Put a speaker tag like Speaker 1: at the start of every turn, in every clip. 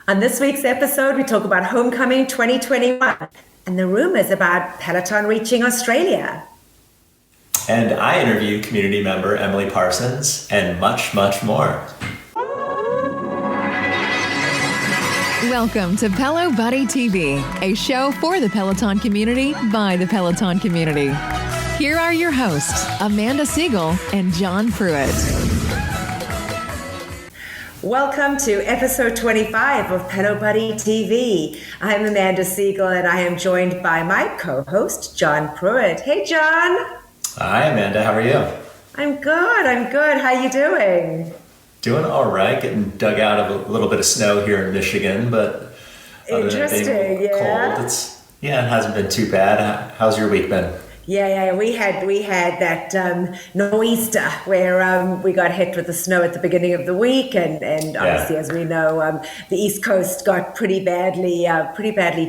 Speaker 1: On this week's episode, we talk about Homecoming 2021 and the rumors about Peloton reaching Australia.
Speaker 2: And I interview community member Emily Parsons and much, much more.
Speaker 3: Welcome to Pelo Buddy TV, a show for the Peloton community by the Peloton community. Here are your hosts, Amanda Siegel and John Pruitt.
Speaker 1: Welcome to episode 25 of Pelo Buddy TV. I'm Amanda Siegel and I am joined by my co-host, John Pruitt. Hey, John.
Speaker 2: Hi, Amanda. How are you?
Speaker 1: I'm good. How you doing?
Speaker 2: Doing all right. Getting dug out of a little bit of snow here in Michigan, but
Speaker 1: interesting,
Speaker 2: cold. It hasn't been too bad. How's your week been?
Speaker 1: Yeah. We had that nor'easter where we got hit with the snow at the beginning of the week, and obviously, as we know, the East Coast got pretty badly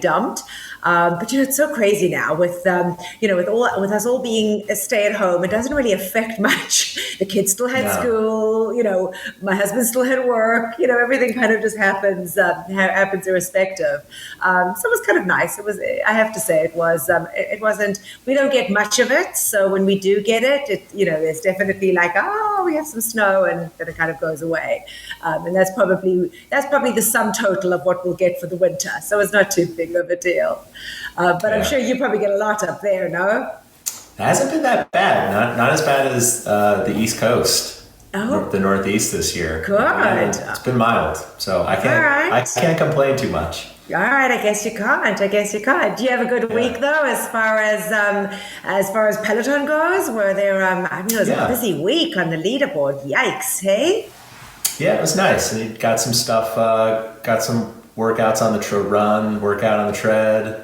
Speaker 1: dumped. But it's so crazy now with us all being a stay at home. It doesn't really affect much. The kids still had school. My husband still had work. Everything kind of just happens irrespective. So it was kind of nice. I have to say, it wasn't. We don't get much of it. So when we do get it, there's definitely like, we have some snow, and then it kind of goes away. And that's probably the sum total of what we'll get for the winter. So it's not too big of a deal. But I'm sure you probably get a lot up there, no?
Speaker 2: It hasn't been that bad. Not as bad as the East Coast, the Northeast this year.
Speaker 1: Good.
Speaker 2: It's been mild, so I can't complain too much.
Speaker 1: All right, I guess you can't. Do you have a good week though, as far as Peloton goes? Were there? It was a busy week on the leaderboard. Yikes! Hey.
Speaker 2: Yeah, it was nice. And got some stuff. Got some workouts on the run, workout on the tread.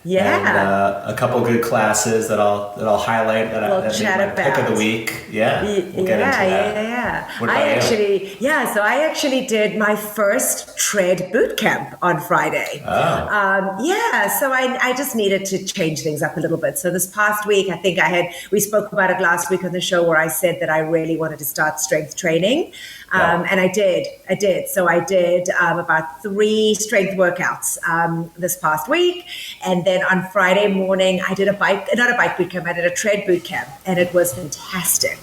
Speaker 1: Yeah,
Speaker 2: and a couple good classes that I'll highlight that
Speaker 1: we'll chat about.
Speaker 2: Pick of the week. Yeah, we'll get into that.
Speaker 1: Yeah.
Speaker 2: What about you?
Speaker 1: So I actually did my first tread boot camp on Friday.
Speaker 2: Oh.
Speaker 1: So I just needed to change things up a little bit. So this past week, I think we spoke about it last week on the show where I said that I really wanted to start strength training. And I did. So I did about 3 strength workouts this past week. And then on Friday morning, I did not a bike boot camp, I did a tread boot camp. And it was fantastic.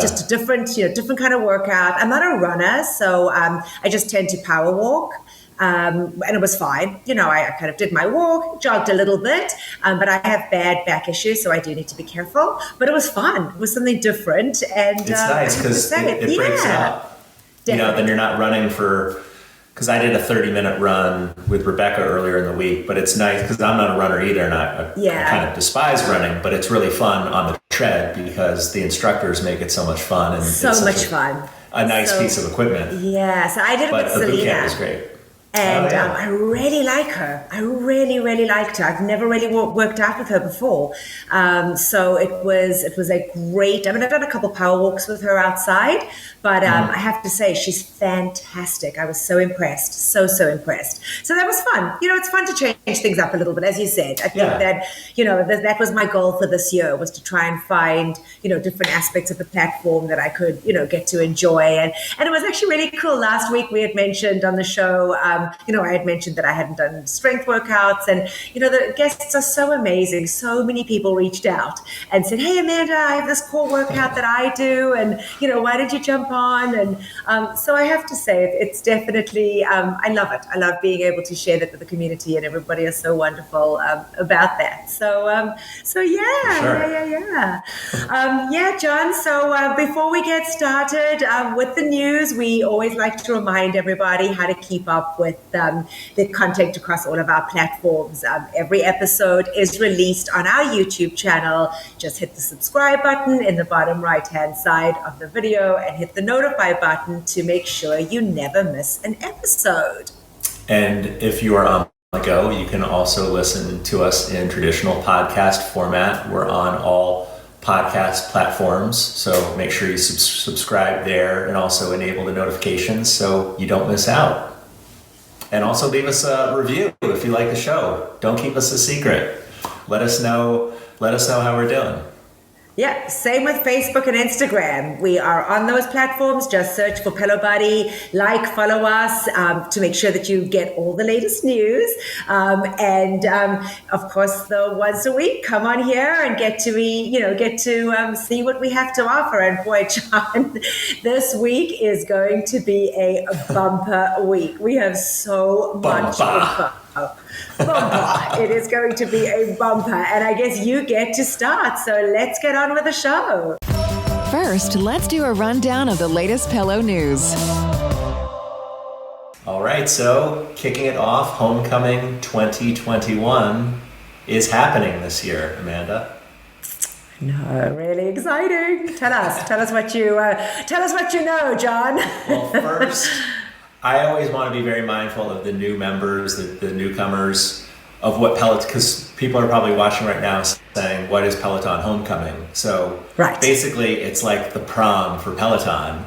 Speaker 1: Just a different kind of workout. I'm not a runner, so I just tend to power walk. And it was fine. I kind of did my walk, jogged a little bit, but I have bad back issues, so I do need to be careful. But it was fun. It was something different. And
Speaker 2: it's nice because it breaks it up.
Speaker 1: Definitely.
Speaker 2: Then you're not running because I did a 30-minute run with Rebecca earlier in the week, but it's nice because I'm not a runner either, and I kind of despise running, but it's really fun on the tread because the instructors make it so much fun. And
Speaker 1: so much fun.
Speaker 2: A nice piece of equipment.
Speaker 1: Yeah, so I did it with Selena.
Speaker 2: But the boot camp was great.
Speaker 1: And I really like her. I really, really liked her. I've never really worked out with her before. So it was a great, I've done a couple power walks with her outside, but I have to say she's fantastic. I was so impressed, so impressed. So that was fun. It's fun to change things up a little bit, as you said. I think that was my goal for this year, was to try and find, different aspects of the platform that I could, get to enjoy. And it was actually really cool. Last week we had mentioned on the show, I had mentioned that I hadn't done strength workouts, and, the guests are so amazing. So many people reached out and said, hey, Amanda, I have this core workout that I do, and, why did you jump on? And so I have to say, it's definitely, I love it. I love being able to share that with the community, and everybody is so wonderful about that. So yeah,
Speaker 2: sure.
Speaker 1: John. So before we get started with the news, we always like to remind everybody how to keep up with the content across all of our platforms. Every episode is released on our YouTube channel. Just hit the subscribe button in the bottom right-hand side of the video and hit the notify button to make sure you never miss an episode.
Speaker 2: And if you are on the go, you can also listen to us in traditional podcast format. We're on all podcast platforms, so make sure you subscribe there and also enable the notifications so you don't miss out. And also leave us a review if you like the show. Don't keep us a secret. Let us know how we're doing.
Speaker 1: Yeah, same with Facebook and Instagram. We are on those platforms. Just search for Pelo Buddy, follow us to make sure that you get all the latest news. Of course, the once a week, come on here and get to see what we have to offer. And boy, John, this week is going to be a bumper week. We have so much info. Bumper. It is going to be a bumper, and I guess you get to start. So let's get on with the show.
Speaker 3: First, let's do a rundown of the latest Pelo news.
Speaker 2: All right, so kicking it off, Homecoming 2021 is happening this year, Amanda.
Speaker 1: No, really exciting. Tell us what you know, John.
Speaker 2: Well, first, I always want to be very mindful of the new members, the newcomers, of what Peloton, because people are probably watching right now saying, what is Peloton Homecoming? So basically, it's like the prom for Peloton.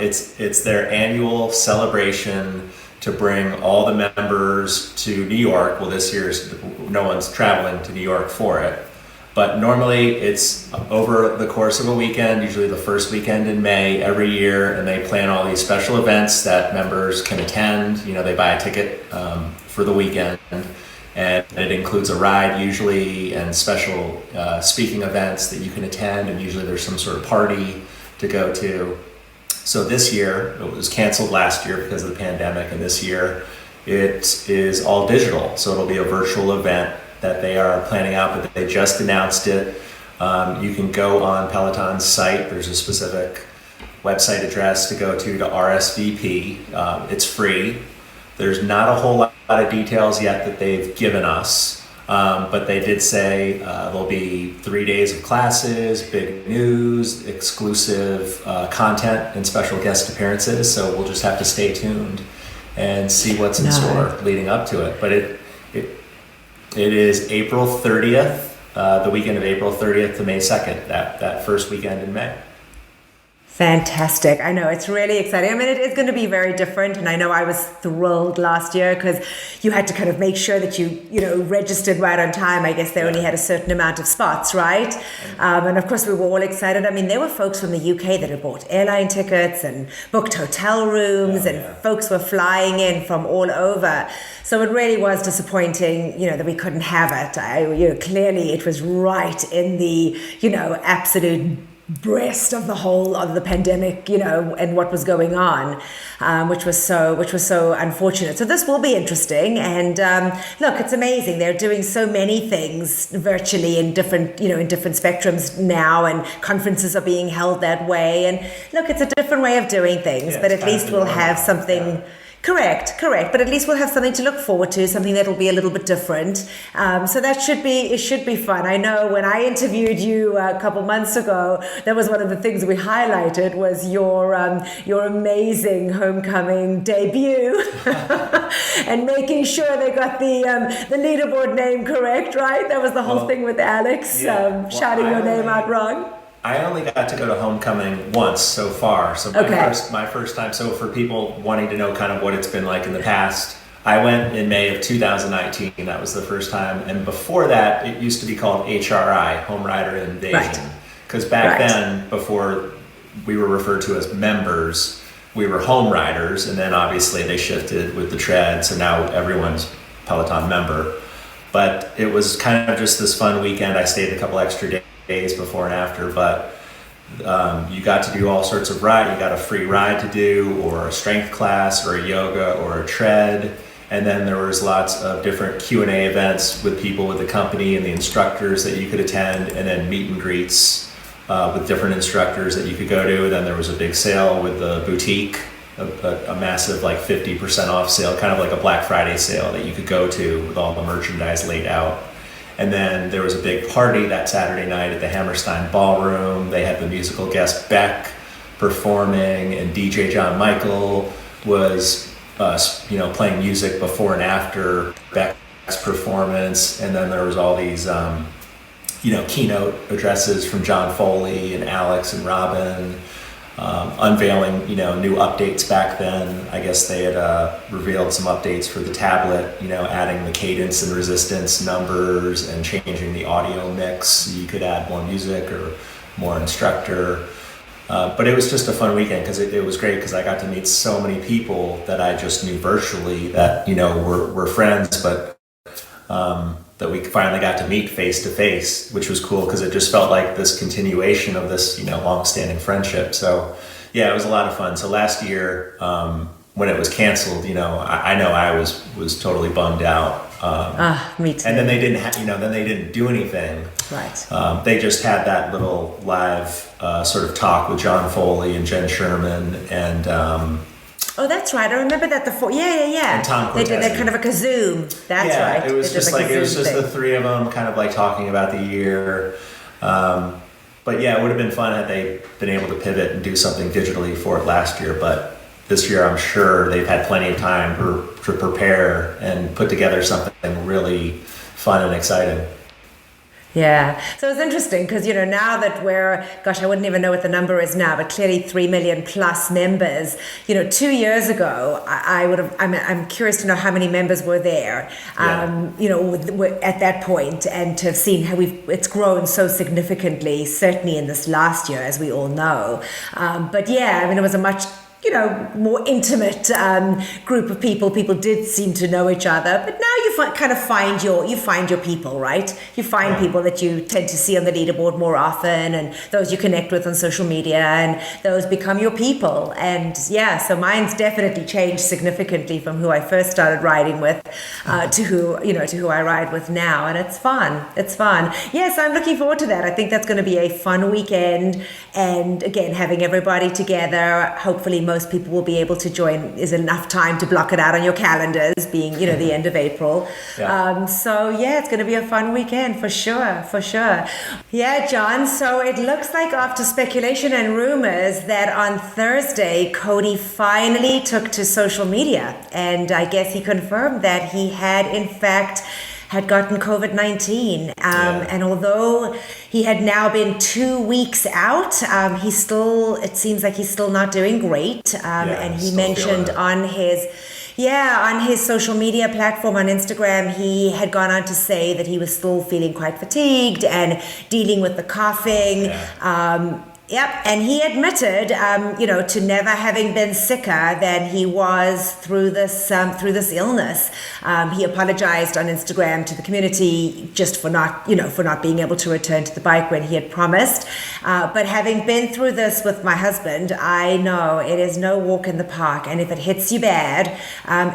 Speaker 2: It's their annual celebration to bring all the members to New York. Well, this year's no one's traveling to New York for it. But normally it's over the course of a weekend, usually the first weekend in May every year, and they plan all these special events that members can attend. They buy a ticket for the weekend, and it includes a ride usually and special speaking events that you can attend, and usually there's some sort of party to go to. So this year, it was canceled last year because of the pandemic, and this year it is all digital. So it'll be a virtual event that they are planning out, but they just announced it. You can go on Peloton's site. There's a specific website address to go to RSVP. It's free. There's not a whole lot of details yet that they've given us, but they did say there'll be 3 days of classes, big news, exclusive content, and special guest appearances. So we'll just have to stay tuned and see what's in store leading up to it. But it is April 30th, the weekend of April 30th to May 2nd, that first weekend in May.
Speaker 1: Fantastic. I know, it's really exciting. I mean, it is going to be very different. And I know I was thrilled last year because you had to kind of make sure that you registered right on time. I guess they only had a certain amount of spots, right? And of course, we were all excited. I mean, there were folks from the UK that had bought airline tickets and booked hotel rooms, and folks were flying in from all over. So it really was disappointing, that we couldn't have it. Clearly it was right in the, absolute breast of the pandemic, and what was going on, which was so unfortunate. So this will be interesting. And look, it's amazing. They're doing so many things virtually in different spectrums now, and conferences are being held that way. And look, it's a different way of doing things, but at least we'll have something. Yeah. Correct. But at least we'll have something to look forward to, something that'll be a little bit different. So it should be fun. I know when I interviewed you a couple months ago, that was one of the things we highlighted was your amazing homecoming debut and making sure they got the leaderboard name correct, right? That was the whole thing with Alex shouting your name out wrong.
Speaker 2: I only got to go to Homecoming once so far. So my first time. So for people wanting to know kind of what it's been like in the past, I went in May of 2019. That was the first time. And before that, it used to be called HRI, Home Rider Invasion. Because back then, before we were referred to as members, we were home riders. And then obviously they shifted with the Tread. So now everyone's Peloton member. But it was kind of just this fun weekend. I stayed a couple extra days before and after, but you got to do all sorts of ride. You got a free ride to do, or a strength class, or a yoga, or a tread. And then there was lots of different Q&A events with people with the company and the instructors that you could attend, and then meet and greets with different instructors that you could go to. And then there was a big sale with the boutique, a massive 50% off sale, kind of like a Black Friday sale that you could go to with all the merchandise laid out. And then there was a big party that Saturday night at the Hammerstein Ballroom. They had the musical guest Beck performing, and DJ John Michael was, playing music before and after Beck's performance. And then there was all these, keynote addresses from John Foley and Alex and Robin. unveiling, new updates back then. I guess they had revealed some updates for the tablet, adding the cadence and resistance numbers and changing the audio mix so you could add more music or more instructor. But it was just a fun weekend because it was great because I got to meet so many people that I just knew virtually that, were friends, but that we finally got to meet face to face, which was cool because it just felt like this continuation of this, long-standing friendship. So yeah, it was a lot of fun. So last year, when it was canceled, I know I was totally bummed out.
Speaker 1: Me too.
Speaker 2: And then they didn't do anything.
Speaker 1: Right.
Speaker 2: They just had that little live sort of talk with John Foley and Jen Sherman and.
Speaker 1: Oh, that's right. I remember that Yeah.
Speaker 2: And Tom
Speaker 1: They did that
Speaker 2: Cortese.
Speaker 1: kind of like a Zoom. That's right.
Speaker 2: It was just
Speaker 1: thing.
Speaker 2: the three of them kind of like talking about the year. But yeah, it would have been fun had they been able to pivot and do something digitally for it last year. But this year, I'm sure they've had plenty of time to prepare and put together something really fun and exciting.
Speaker 1: Yeah. So it's interesting because, now that I wouldn't even know what the number is now, but clearly 3 million plus members, 2 years ago, I'm curious to know how many members were there, at that point, and to have seen how it's grown so significantly, certainly in this last year, as we all know. But yeah, it was a much more intimate group of people. People did seem to know each other, but now you find your people, right? You find people that you tend to see on the leaderboard more often, and those you connect with on social media, and those become your people. And yeah, so mine's definitely changed significantly from who I first started riding with to who I ride with now, and it's fun. It's fun. Yes, I'm looking forward to that. I think that's going to be a fun weekend, and again, having everybody together. Hopefully most people will be able to join. Is enough time to block it out on your calendars, being the end of April.
Speaker 2: Yeah.
Speaker 1: So yeah, it's going to be a fun weekend for sure. Yeah, John. So it looks like after speculation and rumors that on Thursday, Cody finally took to social media, and I guess he confirmed that he had in fact had gotten COVID-19. And although he had now been 2 weeks out, it seems like he's still not doing great. And he mentioned on his social media platform on Instagram, he had gone on to say that he was still feeling quite fatigued and dealing with the coughing. Yep, and he admitted, to never having been sicker than he was through this illness. He apologized on Instagram to the community just for not being able to return to the bike when he had promised. But having been through this with my husband, I know it is no walk in the park. And if it hits you bad,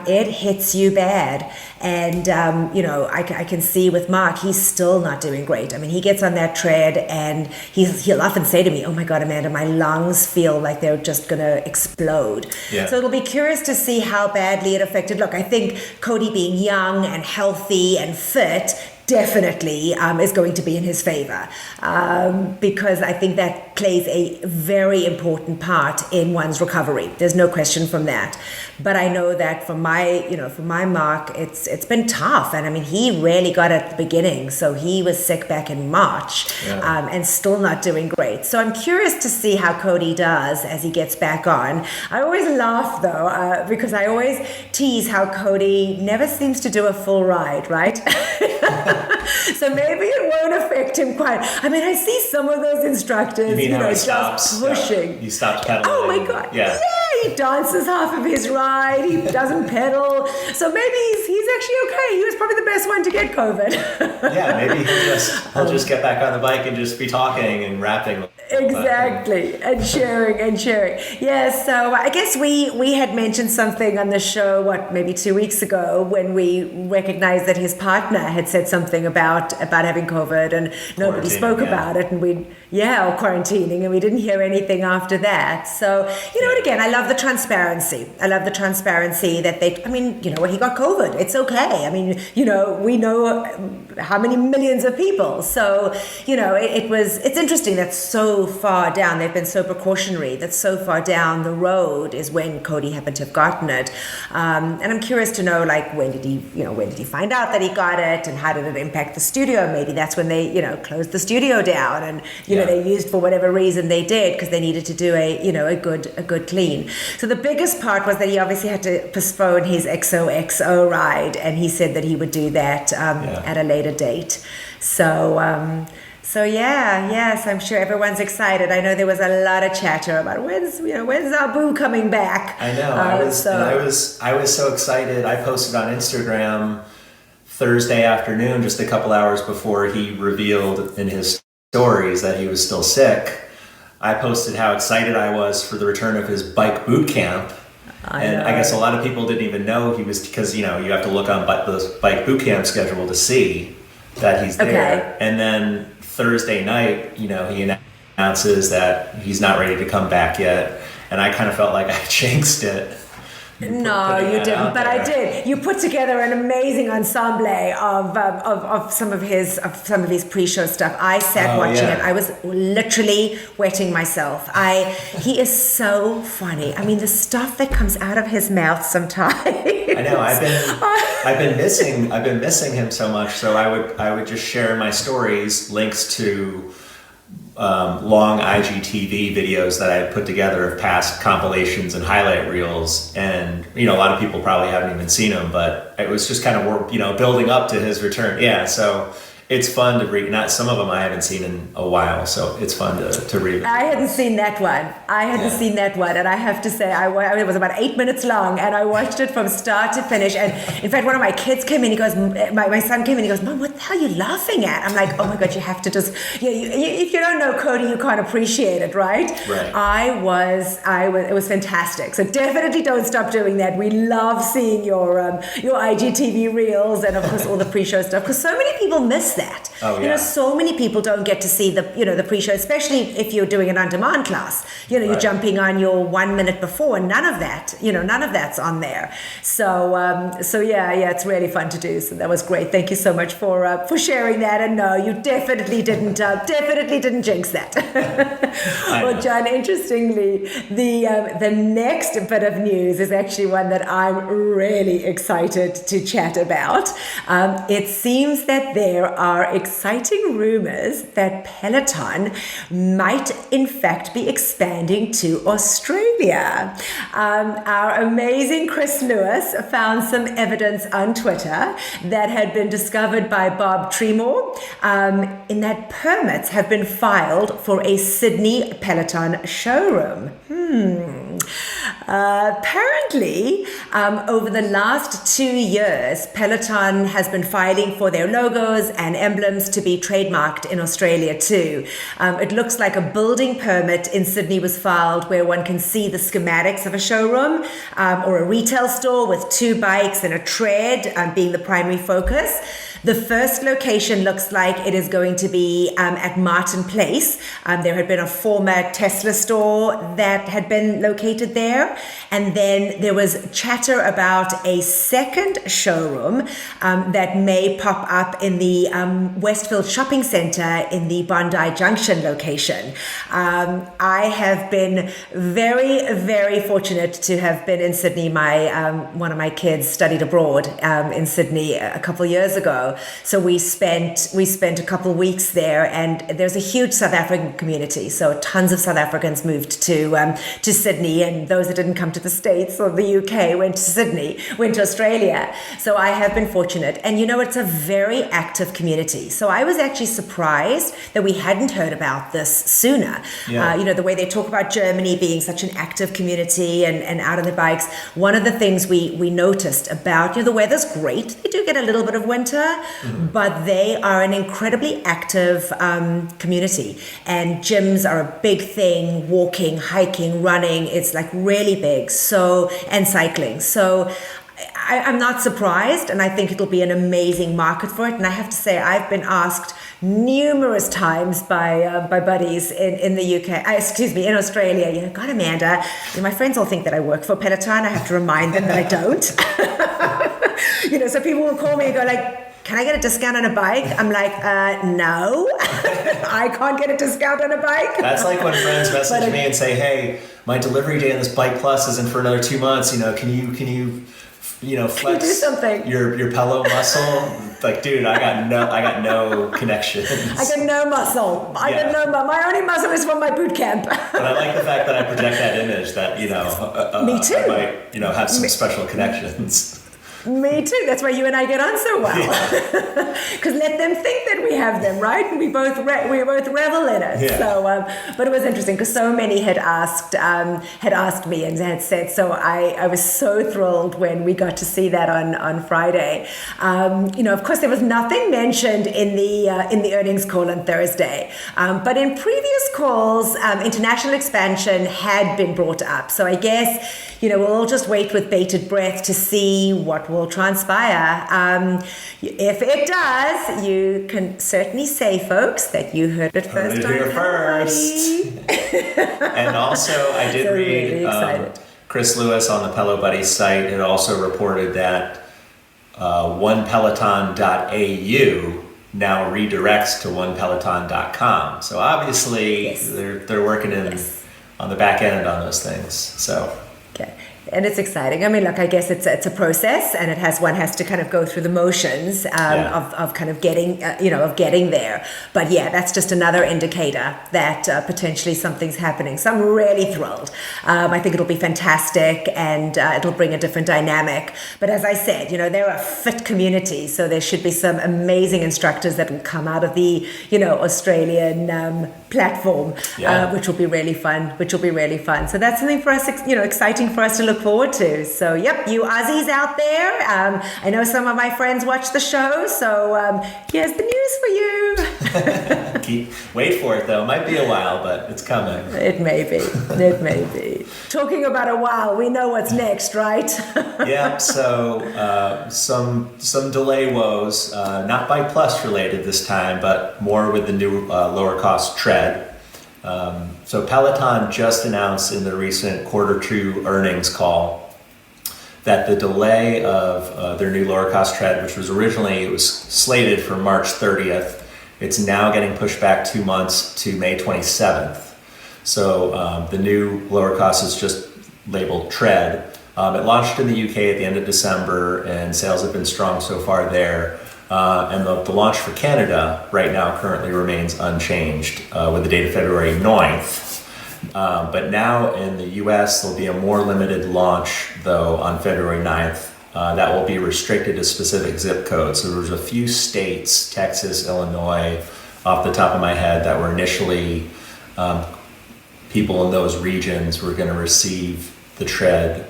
Speaker 1: it hits you bad. And, I can see with Mark, he's still not doing great. I mean, he gets on that tread and he'll often say to me, "Oh my God, Amanda, my lungs feel like they're just going to explode."
Speaker 2: Yeah.
Speaker 1: So it'll be curious to see how badly it affected. Look, I think Cody being young and healthy and fit definitely is going to be in his favor, because I think that plays a very important part in one's recovery. There's no question from that. But I know that for my Mark, it's been tough. And I mean, he really got it at the beginning. So he was sick back in March, and still not doing great. So I'm curious to see how Cody does as he gets back on. I always laugh though, because I always tease how Cody never seems to do a full ride, right? So maybe it won't affect him quite. I mean, I see some of those instructors,
Speaker 2: You mean how he
Speaker 1: just
Speaker 2: stops?
Speaker 1: pushing.
Speaker 2: He stops pedaling.
Speaker 1: Oh my God!
Speaker 2: Yeah.
Speaker 1: He dances half of his ride. He doesn't pedal. So maybe he's actually okay. He was probably the best one to get COVID.
Speaker 2: Yeah, maybe he'll just get back on the bike and just be talking and rapping.
Speaker 1: Exactly, and sharing. Yeah, so I guess we had mentioned something on the show, maybe 2 weeks ago, when we recognized that his partner had said something about having COVID, and nobody spoke about it, and or quarantining, and we didn't hear anything after that. So, and again, I love the transparency. That he got COVID. It's okay. I mean, we know how many millions of people. So, it's interesting that so far down, they've been so precautionary, that so far down the road is when Cody happened to have gotten it. And I'm curious to know, like, when did he find out that he got it, and how did it impact the studio? Maybe that's when they, closed the studio down, and, they used, for whatever reason they did, because they needed to do a good clean. So the biggest part was that he obviously had to postpone his XOXO ride, and he said that he would do that at a later date. So yes, I'm sure everyone's excited. I know there was a lot of chatter about when's our boo coming back.
Speaker 2: I know. I was so excited. I posted on Instagram Thursday afternoon, just a couple hours before he revealed in his stories that he was still sick. I posted how excited I was for the return of his bike boot camp. I guess a lot of people didn't even know he was, because, you have to look on the bike boot camp schedule to see that he's there. Okay. And then Thursday night, he announces that he's not ready to come back yet. And I kind of felt like I jinxed it.
Speaker 1: No, you didn't, but I did. You put together an amazing ensemble of some of his pre-show stuff. I sat watching it. I was literally wetting myself. He is so funny. I mean, the stuff that comes out of his mouth sometimes.
Speaker 2: I know. I've been missing him so much. So I would just share in my stories links to long IGTV videos that I had put together of past compilations and highlight reels, and a lot of people probably haven't even seen them, but it was just kind of building up to his return. So it's fun to read. Not some of them I haven't seen in a while, so it's fun to read.
Speaker 1: I hadn't seen that one. And I have to say, it was about 8 minutes long, and I watched it from start to finish. And in fact, one of my kids came in. He goes, my son came in. He goes, "Mom, what the hell are you laughing at?" I'm like, "Oh my God, you have to just, if you don't know Cody, you can't appreciate it, right?" Right. It was fantastic. So definitely don't stop doing that. We love seeing your IGTV reels, and of course all the pre-show stuff, because so many people miss that. Oh, yeah. So many people don't get to see the pre-show, especially if you're doing an on-demand class. You're jumping on your 1 minute before, and none of that's on there. So yeah, it's really fun to do. So that was great. Thank you so much for sharing that. And no, you definitely didn't jinx that. Well, John, interestingly, the next bit of news is actually one that I'm really excited to chat about. It seems that there are exciting rumors that Peloton might in fact be expanding to Australia. Our amazing Chris Lewis found some evidence on Twitter that had been discovered by Bob Tremor, in that permits have been filed for a Sydney Peloton showroom. Apparently, over the last 2 years, Peloton has been filing for their logos and emblems to be trademarked in Australia too. It looks like a building permit in Sydney was filed where one can see the schematics of a showroom or a retail store with 2 bikes and a tread being the primary focus. The first location looks like it is going to be at Martin Place. There had been a former Tesla store that had been located there. And then there was chatter about a second showroom that may pop up in the Westfield Shopping Centre in the Bondi Junction location. I have been very, very fortunate to have been in Sydney. One of my kids studied abroad in Sydney a couple of years ago. So we spent a couple of weeks there, and there's a huge South African community. So tons of South Africans moved to Sydney, and those that didn't come to the States or the UK went to Sydney, went to Australia. So I have been fortunate, and it's a very active community. So I was actually surprised that we hadn't heard about this sooner. Yeah. The way they talk about Germany being such an active community and out on the bikes. One of the things we noticed about the weather's great. They do get a little bit of winter. But they are an incredibly active community, and gyms are a big thing. Walking, hiking, running, it's like really big. And cycling. So I'm not surprised, and I think it'll be an amazing market for it. And I have to say, I've been asked numerous times by buddies in the UK, in Australia, God, Amanda, my friends all think that I work for Peloton. I have to remind them that I don't. So people will call me and go like, can I get a discount on a bike? I'm like, no, I can't get a discount on a bike.
Speaker 2: That's like when friends message me and say, hey, my delivery day on this Bike Plus isn't for another 2 months. Can you flex
Speaker 1: do something?
Speaker 2: your Pelo muscle? Like, dude, I got no connections.
Speaker 1: I got no muscle. My only muscle is from my boot camp.
Speaker 2: But I like the fact that I project that image that,
Speaker 1: Me too.
Speaker 2: I might, have some special connections.
Speaker 1: Me too. That's why you and I get on so well. Because let them think that we have them, right? And we both revel in it.
Speaker 2: Yeah.
Speaker 1: So, but it was interesting because so many had asked me and had said. So I was so thrilled when we got to see that on Friday. Of course, there was nothing mentioned in the earnings call on Thursday, but in previous calls, international expansion had been brought up. So I guess we'll all just wait with bated breath to see what will transpire. If it does, you can certainly say, folks, that you heard it first.
Speaker 2: Here first. And also, I did read
Speaker 1: really
Speaker 2: Chris Lewis on the Pelo Buddy site had also reported that onepeloton.au now redirects to onepeloton.com. So obviously,
Speaker 1: yes.
Speaker 2: they're working on the back end on those things. So.
Speaker 1: Okay. And it's exciting. I mean, look, I guess it's a process, and one has to kind of go through the motions of kind of getting there. But yeah, that's just another indicator that potentially something's happening. So I'm really thrilled. I think it'll be fantastic, and it'll bring a different dynamic. But as I said, they're a fit community, so there should be some amazing instructors that will come out of the Australian platform, which will be really fun. So that's something for us, exciting for us to look forward to. So, yep, you Aussies out there. I know some of my friends watch the show, so here's the news for you.
Speaker 2: Wait for it, though. It might be a while, but it's coming.
Speaker 1: It may be. Talking about a while, we know what's next, right?
Speaker 2: Yeah, so some delay woes, not Bike Plus related this time, but more with the new lower cost Tread. So Peloton just announced in the recent Q2 earnings call that the delay of their new lower cost Tread, which was originally slated for March 30th, it's now getting pushed back 2 months to May 27th. So the new lower cost is just labeled Tread. It launched in the UK at the end of December, and sales have been strong so far there. And the launch for Canada right now currently remains unchanged with the date of February 9th. But now in the US, there'll be a more limited launch, though, on February 9th. That will be restricted to specific zip codes. So there's a few states, Texas, Illinois, off the top of my head, that were initially people in those regions were going to receive the Tread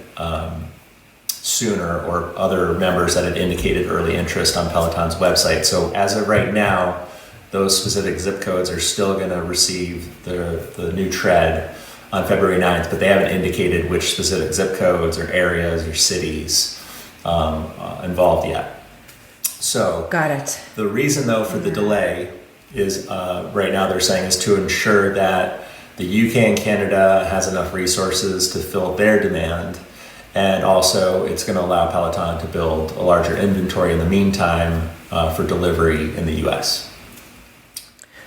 Speaker 2: sooner, or other members that had indicated early interest on Peloton's website. So as of right now, those specific zip codes are still going to receive the new Tread on February 9th, but they haven't indicated which specific zip codes or areas or cities involved yet. So
Speaker 1: got it.
Speaker 2: The reason, though, for the delay is right now they're saying is to ensure that the UK and Canada has enough resources to fill their demand. And also, it's going to allow Peloton to build a larger inventory in the meantime for delivery in the US.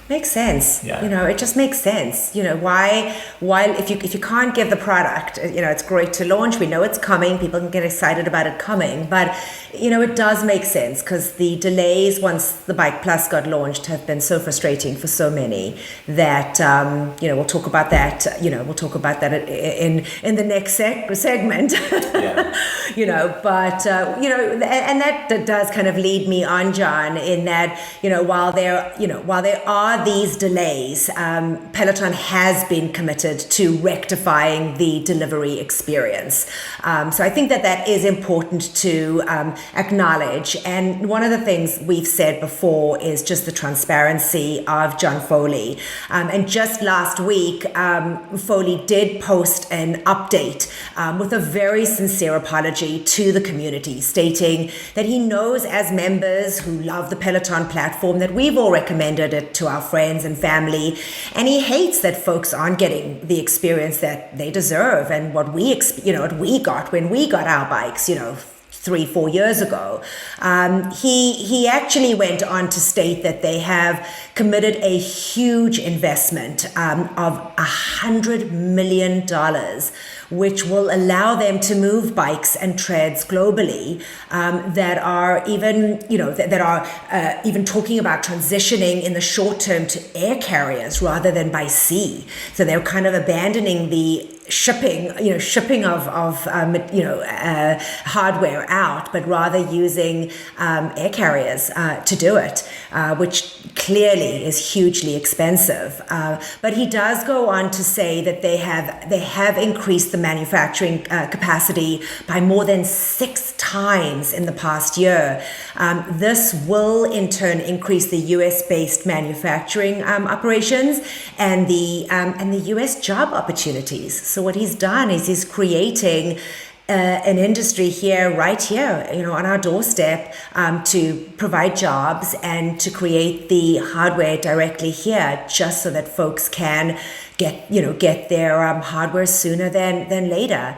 Speaker 1: Makes sense.
Speaker 2: Yeah.
Speaker 1: It just makes sense. Why if you can't give the product, it's great to launch. We know it's coming. People can get excited about it coming, but it does make sense because the delays once the Bike Plus got launched have been so frustrating for so many that we'll talk about that. We'll talk about that in the next segment.
Speaker 2: Yeah.
Speaker 1: But and that does kind of lead me on, John, in that while there are these delays, Peloton has been committed to rectifying the delivery experience. So I think that is important to acknowledge. And one of the things we've said before is just the transparency of John Foley. And just last week, Foley did post an update with a very sincere apology to the community, stating that he knows as members who love the Peloton platform that we've all recommended it to our friends and family, and he hates that folks aren't getting the experience that they deserve and what we got when we got our bikes, 3-4 years ago. He actually went on to state that they have committed a huge investment of $100 million, which will allow them to move bikes and treads globally, that are even, even talking about transitioning in the short term to air carriers rather than by sea. So they're kind of abandoning the shipping of hardware out, but rather using air carriers to do it, which clearly is hugely expensive. But he does go on to say that they have increased the manufacturing capacity by more than 6 times in the past year. This will in turn increase the US-based manufacturing operations and the US job opportunities. So what he's done is he's creating an industry right here, on our doorstep, to provide jobs and to create the hardware directly here, just so that folks can get their hardware sooner than later.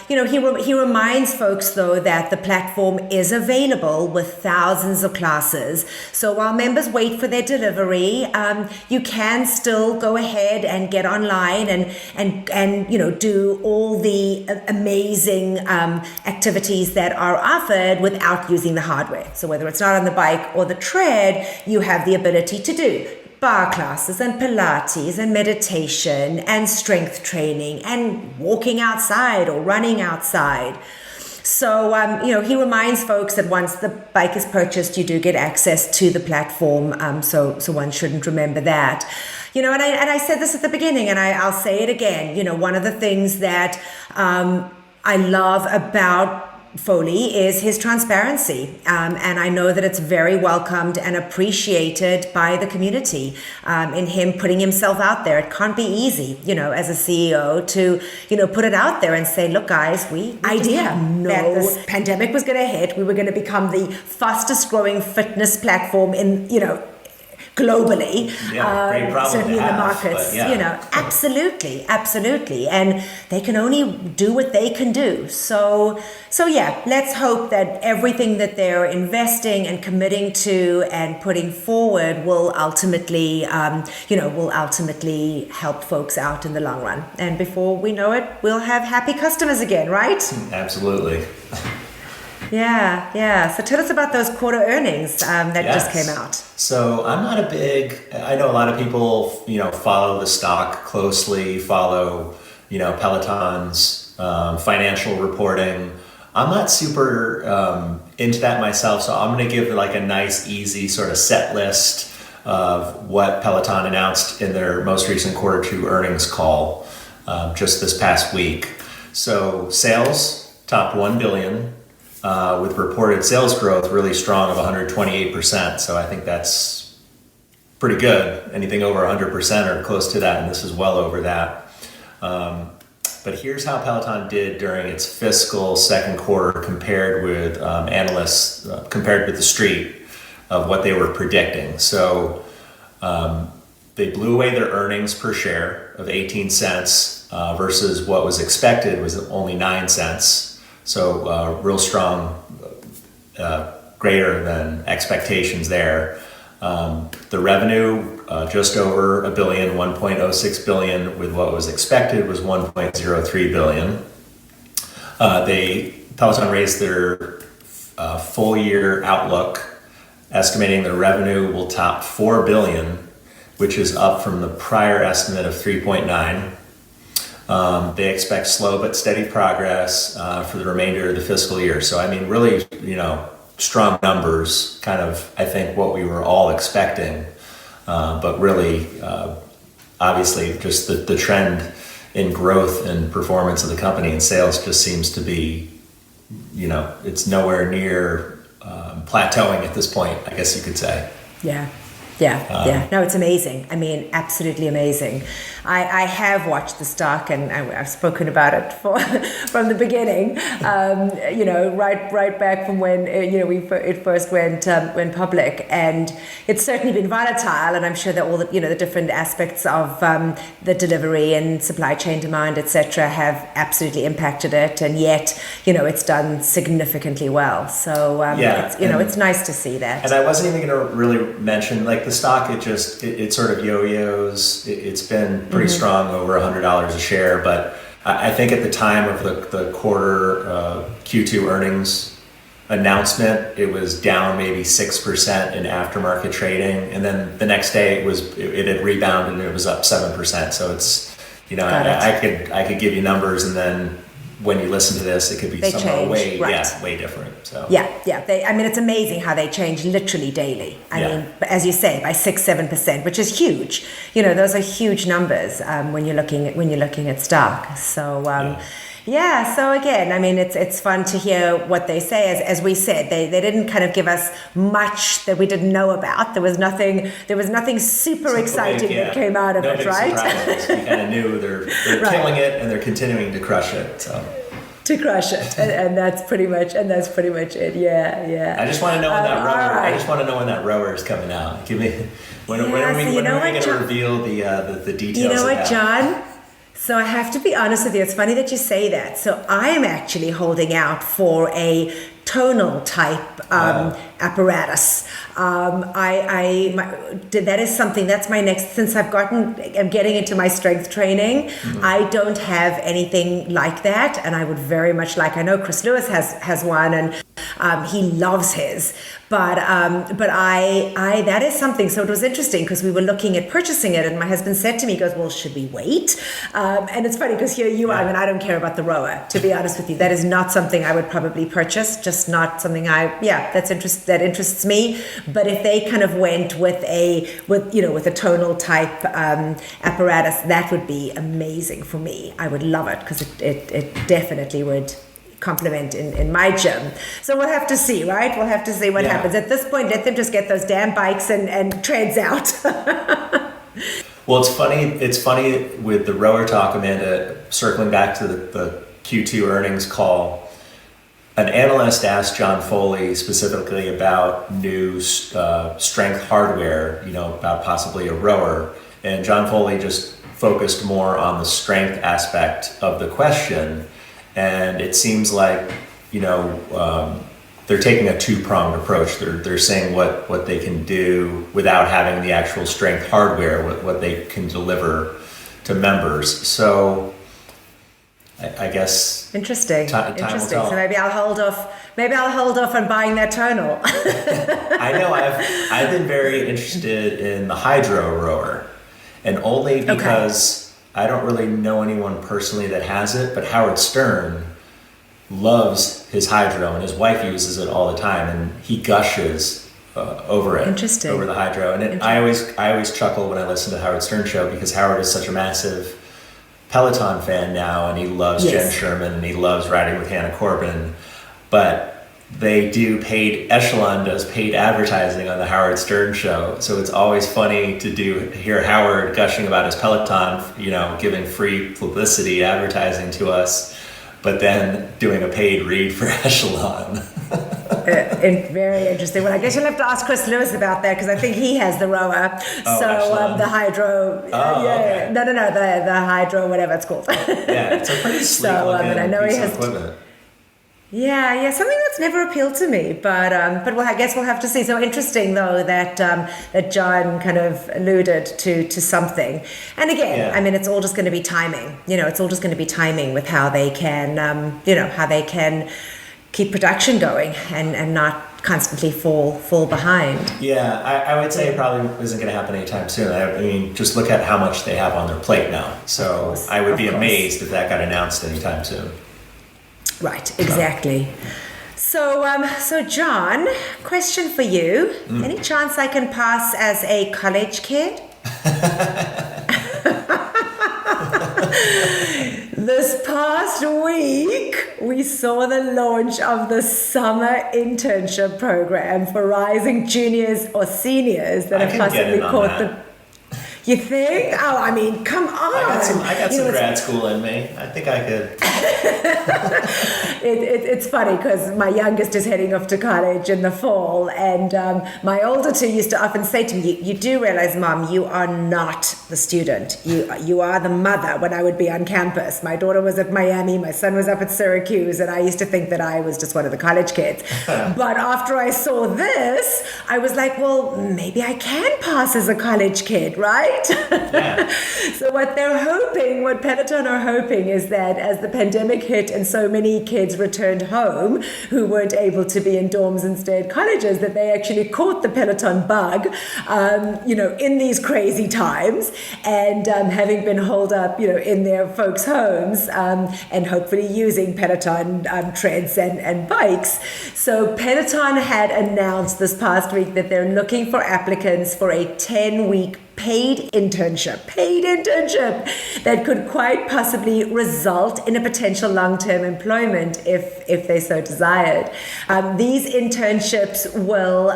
Speaker 1: He reminds folks though that the platform is available with thousands of classes. So while members wait for their delivery, you can still go ahead and get online and do all the amazing activities that are offered without using the hardware. So whether it's not on the bike or the tread, you have the ability to do bar classes and Pilates and meditation and strength training and walking outside or running outside. So, he reminds folks that once the bike is purchased, you do get access to the platform. So one shouldn't remember that. And I said this at the beginning, and I'll say it again. One of the things that I love about Foley is his transparency, and I know that it's very welcomed and appreciated by the community, in him putting himself out there. It can't be easy, as a CEO to, put it out there and say, look guys, we didn't know that this pandemic was going to hit. We were going to become the fastest growing fitness platform in, globally,
Speaker 2: great problem
Speaker 1: certainly
Speaker 2: to
Speaker 1: in the
Speaker 2: have,
Speaker 1: markets,
Speaker 2: but
Speaker 1: absolutely. And they can only do what they can do. So let's hope that everything that they're investing and committing to and putting forward will ultimately help folks out in the long run. And before we know it, we'll have happy customers again, right?
Speaker 2: Absolutely.
Speaker 1: Yeah. So tell us about those quarter earnings that just came out.
Speaker 2: So I know a lot of people, follow the stock closely, follow, Peloton's financial reporting. I'm not super into that myself, so I'm going to give a nice, easy sort of set list of what Peloton announced in their most recent quarter 2 earnings call just this past week. So sales topped $1 billion. With reported sales growth really strong of 128%. So I think that's pretty good. Anything over 100% or close to that, and this is well over that. But here's how Peloton did during its fiscal second quarter compared with analysts, compared with the street of what they were predicting. So they blew away their earnings per share of 18 cents versus what was expected was only 9 cents. So real strong, greater than expectations there. The revenue just over $1 billion, 1.06 billion, with what was expected was 1.03 billion. Peloton raised their full year outlook, estimating the revenue will top 4 billion, which is up from the prior estimate of 3.9. They expect slow but steady progress for the remainder of the fiscal year. So, really, strong numbers, kind of, I think, what we were all expecting. But really, obviously, just the trend in growth and performance of the company and sales just seems to be, it's nowhere near plateauing at this point, I guess you could say.
Speaker 1: Yeah, Yeah. No, it's amazing. I mean, absolutely amazing. I have watched the stock, and I've spoken about it from the beginning. Right back from when it first went public, and it's certainly been volatile. And I'm sure that all the different aspects of the delivery and supply chain demand, etc., have absolutely impacted it. And yet, it's done significantly well. So it's nice to see that.
Speaker 2: And I wasn't even going to really mention the stock. It sort of yo-yos. It's been pretty strong, over $100 a share. But I think at the time of the quarter Q2 earnings announcement, it was down maybe 6% in aftermarket trading, and then the next day it had rebounded and it was up 7%. So it's I could give you numbers, and then when you listen to this, it could be somewhere way different. So
Speaker 1: it's amazing how they change literally daily. I mean, as you say, by 6-7%, which is huge. Those are huge numbers when you're looking at stock. So. So again, I mean, it's fun to hear what they say. As we said, they didn't kind of give us much that we didn't know about. There was nothing super exciting that came out of it, right?
Speaker 2: Surprises. We kind of knew they're killing it, and they're continuing to crush it. So.
Speaker 1: To crush it, and that's pretty much it. Yeah.
Speaker 2: I just want to know when that rower. Right. I just want to know when that rower is coming out. Give me when are we going to reveal the details?
Speaker 1: You know what, John? So I have to be honest with you. It's funny that you say that. So I am actually holding out for a tonal type apparatus. That is something that's my next. Since I'm getting into my strength training, I don't have anything like that, and I would very much like. I know Chris Lewis has one, and he loves his. But I that is something. So it was interesting because we were looking at purchasing it, and my husband said to me, he goes, "Well, should we wait?" And it's funny because here you are, and I don't care about the rower. To be honest with you, that is not something I would probably purchase. Just not something that interests me. But if they kind of went with a tonal type apparatus, that would be amazing for me. I would love it because it definitely would complement in my gym. So we'll have to see, right? We'll have to see what happens. At this point, let them just get those damn bikes and treads out.
Speaker 2: Well, it's funny with the rower talk, Amanda, circling back to the Q2 earnings call. An analyst asked John Foley specifically about new strength hardware, about possibly a rower. And John Foley just focused more on the strength aspect of the question. And it seems like, they're taking a two-pronged approach. They're saying what they can do without having the actual strength hardware, what they can deliver to members. So I guess
Speaker 1: interesting.
Speaker 2: Time will tell.
Speaker 1: So maybe I'll hold off on buying that tonal.
Speaker 2: I know I've been very interested in the hydro rower, and only because I don't really know anyone personally that has it, but Howard Stern loves his hydro, and his wife uses it all the time, and he gushes over it.
Speaker 1: Interesting.
Speaker 2: Over the hydro, and I always chuckle when I listen to Howard Stern show, because Howard is such a massive Peloton fan now, and he loves Jen Sherman, and he loves riding with Hannah Corbin, but they do Echelon does paid advertising on the Howard Stern show, so it's always funny to hear Howard gushing about his Peloton, giving free publicity advertising to us, but then doing a paid read for Echelon.
Speaker 1: Very interesting. Well, I guess you'll have to ask Chris Lewis about that, because I think he has the rower. The hydro.
Speaker 2: Okay.
Speaker 1: No, the hydro, whatever it's called.
Speaker 2: It's a pretty sleek looking
Speaker 1: I know
Speaker 2: piece
Speaker 1: he has
Speaker 2: of equipment.
Speaker 1: Yeah, something that's never appealed to me, but I guess we'll have to see. So interesting though that John kind of alluded to something, and again, I mean, it's all just going to be timing. It's all just going to be timing with how they can, how they can keep production going and not constantly fall behind.
Speaker 2: Yeah, I would say it probably isn't going to happen anytime soon. I mean, just look at how much they have on their plate now. So I would be amazed if that got announced anytime soon.
Speaker 1: Right, exactly. So John, question for you. Any chance I can pass as a college kid? This past week, we saw the launch of the summer internship program for rising juniors or seniors that have possibly caught the... You think? Oh, I mean, come on.
Speaker 2: I got some grad school in me. I think I could.
Speaker 1: It's funny because my youngest is heading off to college in the fall, and my older two used to often say to me, you do realize, Mom, you are not the student. You are the mother when I would be on campus. My daughter was at Miami, my son was up at Syracuse, and I used to think that I was just one of the college kids. But after I saw this, I was like, well, maybe I can pass as a college kid, right?
Speaker 2: Yeah.
Speaker 1: So what Peloton are hoping is that as the pandemic hit and so many kids returned home who weren't able to be in dorms and stay at colleges, that they actually caught the Peloton bug, in these crazy times, and having been holed up, in their folks' homes, and hopefully using Peloton treads and bikes. So Peloton had announced this past week that they're looking for applicants for a 10-week paid internship that could quite possibly result in a potential long-term employment if they so desired. These internships will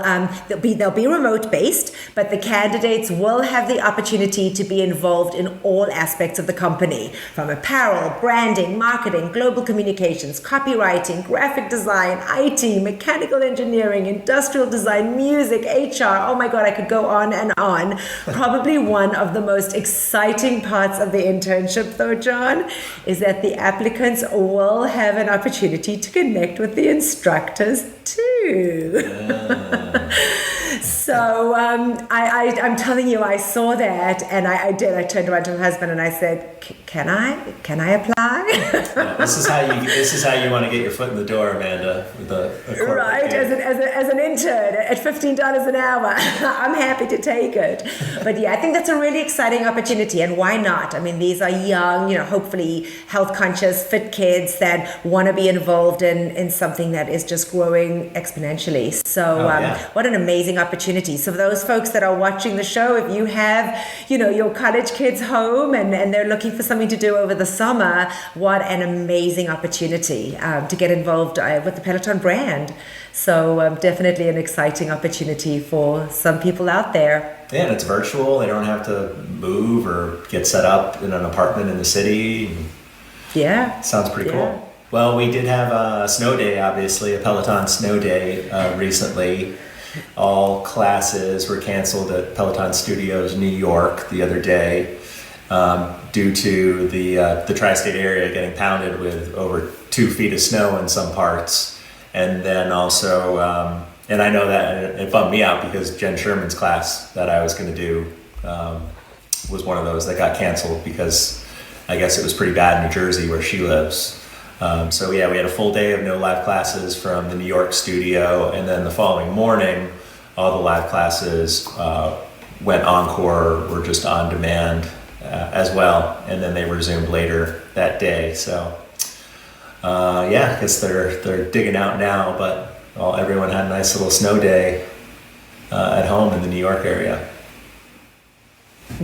Speaker 1: they'll be remote based, but the candidates will have the opportunity to be involved in all aspects of the company, from apparel, branding, marketing, global communications, copywriting, graphic design, IT, mechanical engineering, industrial design, music, HR. Oh my God, I could go on and on. Probably one of the most exciting parts of the internship, though, John, is that the applicants will have an opportunity to connect with the instructors too. So I'm telling you, I saw that, and I did. I turned around to my husband and I said, "Can I apply?"
Speaker 2: This is how you want to get your foot in the door, Amanda. With a
Speaker 1: right, as an intern at $15 an hour. I'm happy to take it. But yeah, I think that's a really exciting opportunity, and why not? I mean, these are young, hopefully health conscious, fit kids that want to be involved in something that is just growing exponentially. So what an amazing opportunity. So for those folks that are watching the show, if you have, your college kids home and they're looking for something to do over the summer, what an amazing opportunity to get involved with the Peloton brand. So definitely an exciting opportunity for some people out there.
Speaker 2: Yeah, and it's virtual. They don't have to move or get set up in an apartment in the city.
Speaker 1: Yeah.
Speaker 2: Sounds pretty cool. Well, we did have a snow day, obviously, a Peloton snow day recently. All classes were canceled at Peloton Studios, New York, the other day, due to the tri-state area getting pounded with over 2 feet of snow in some parts. And then also, and I know that it bummed me out because Jen Sherman's class that I was going to do was one of those that got canceled because I guess it was pretty bad in New Jersey where she lives. So yeah, we had a full day of no live classes from the New York studio, and then the following morning, all the live classes went encore or just on demand as well, and then they resumed later that day. So I guess they're digging out now, but everyone had a nice little snow day at home in the New York area.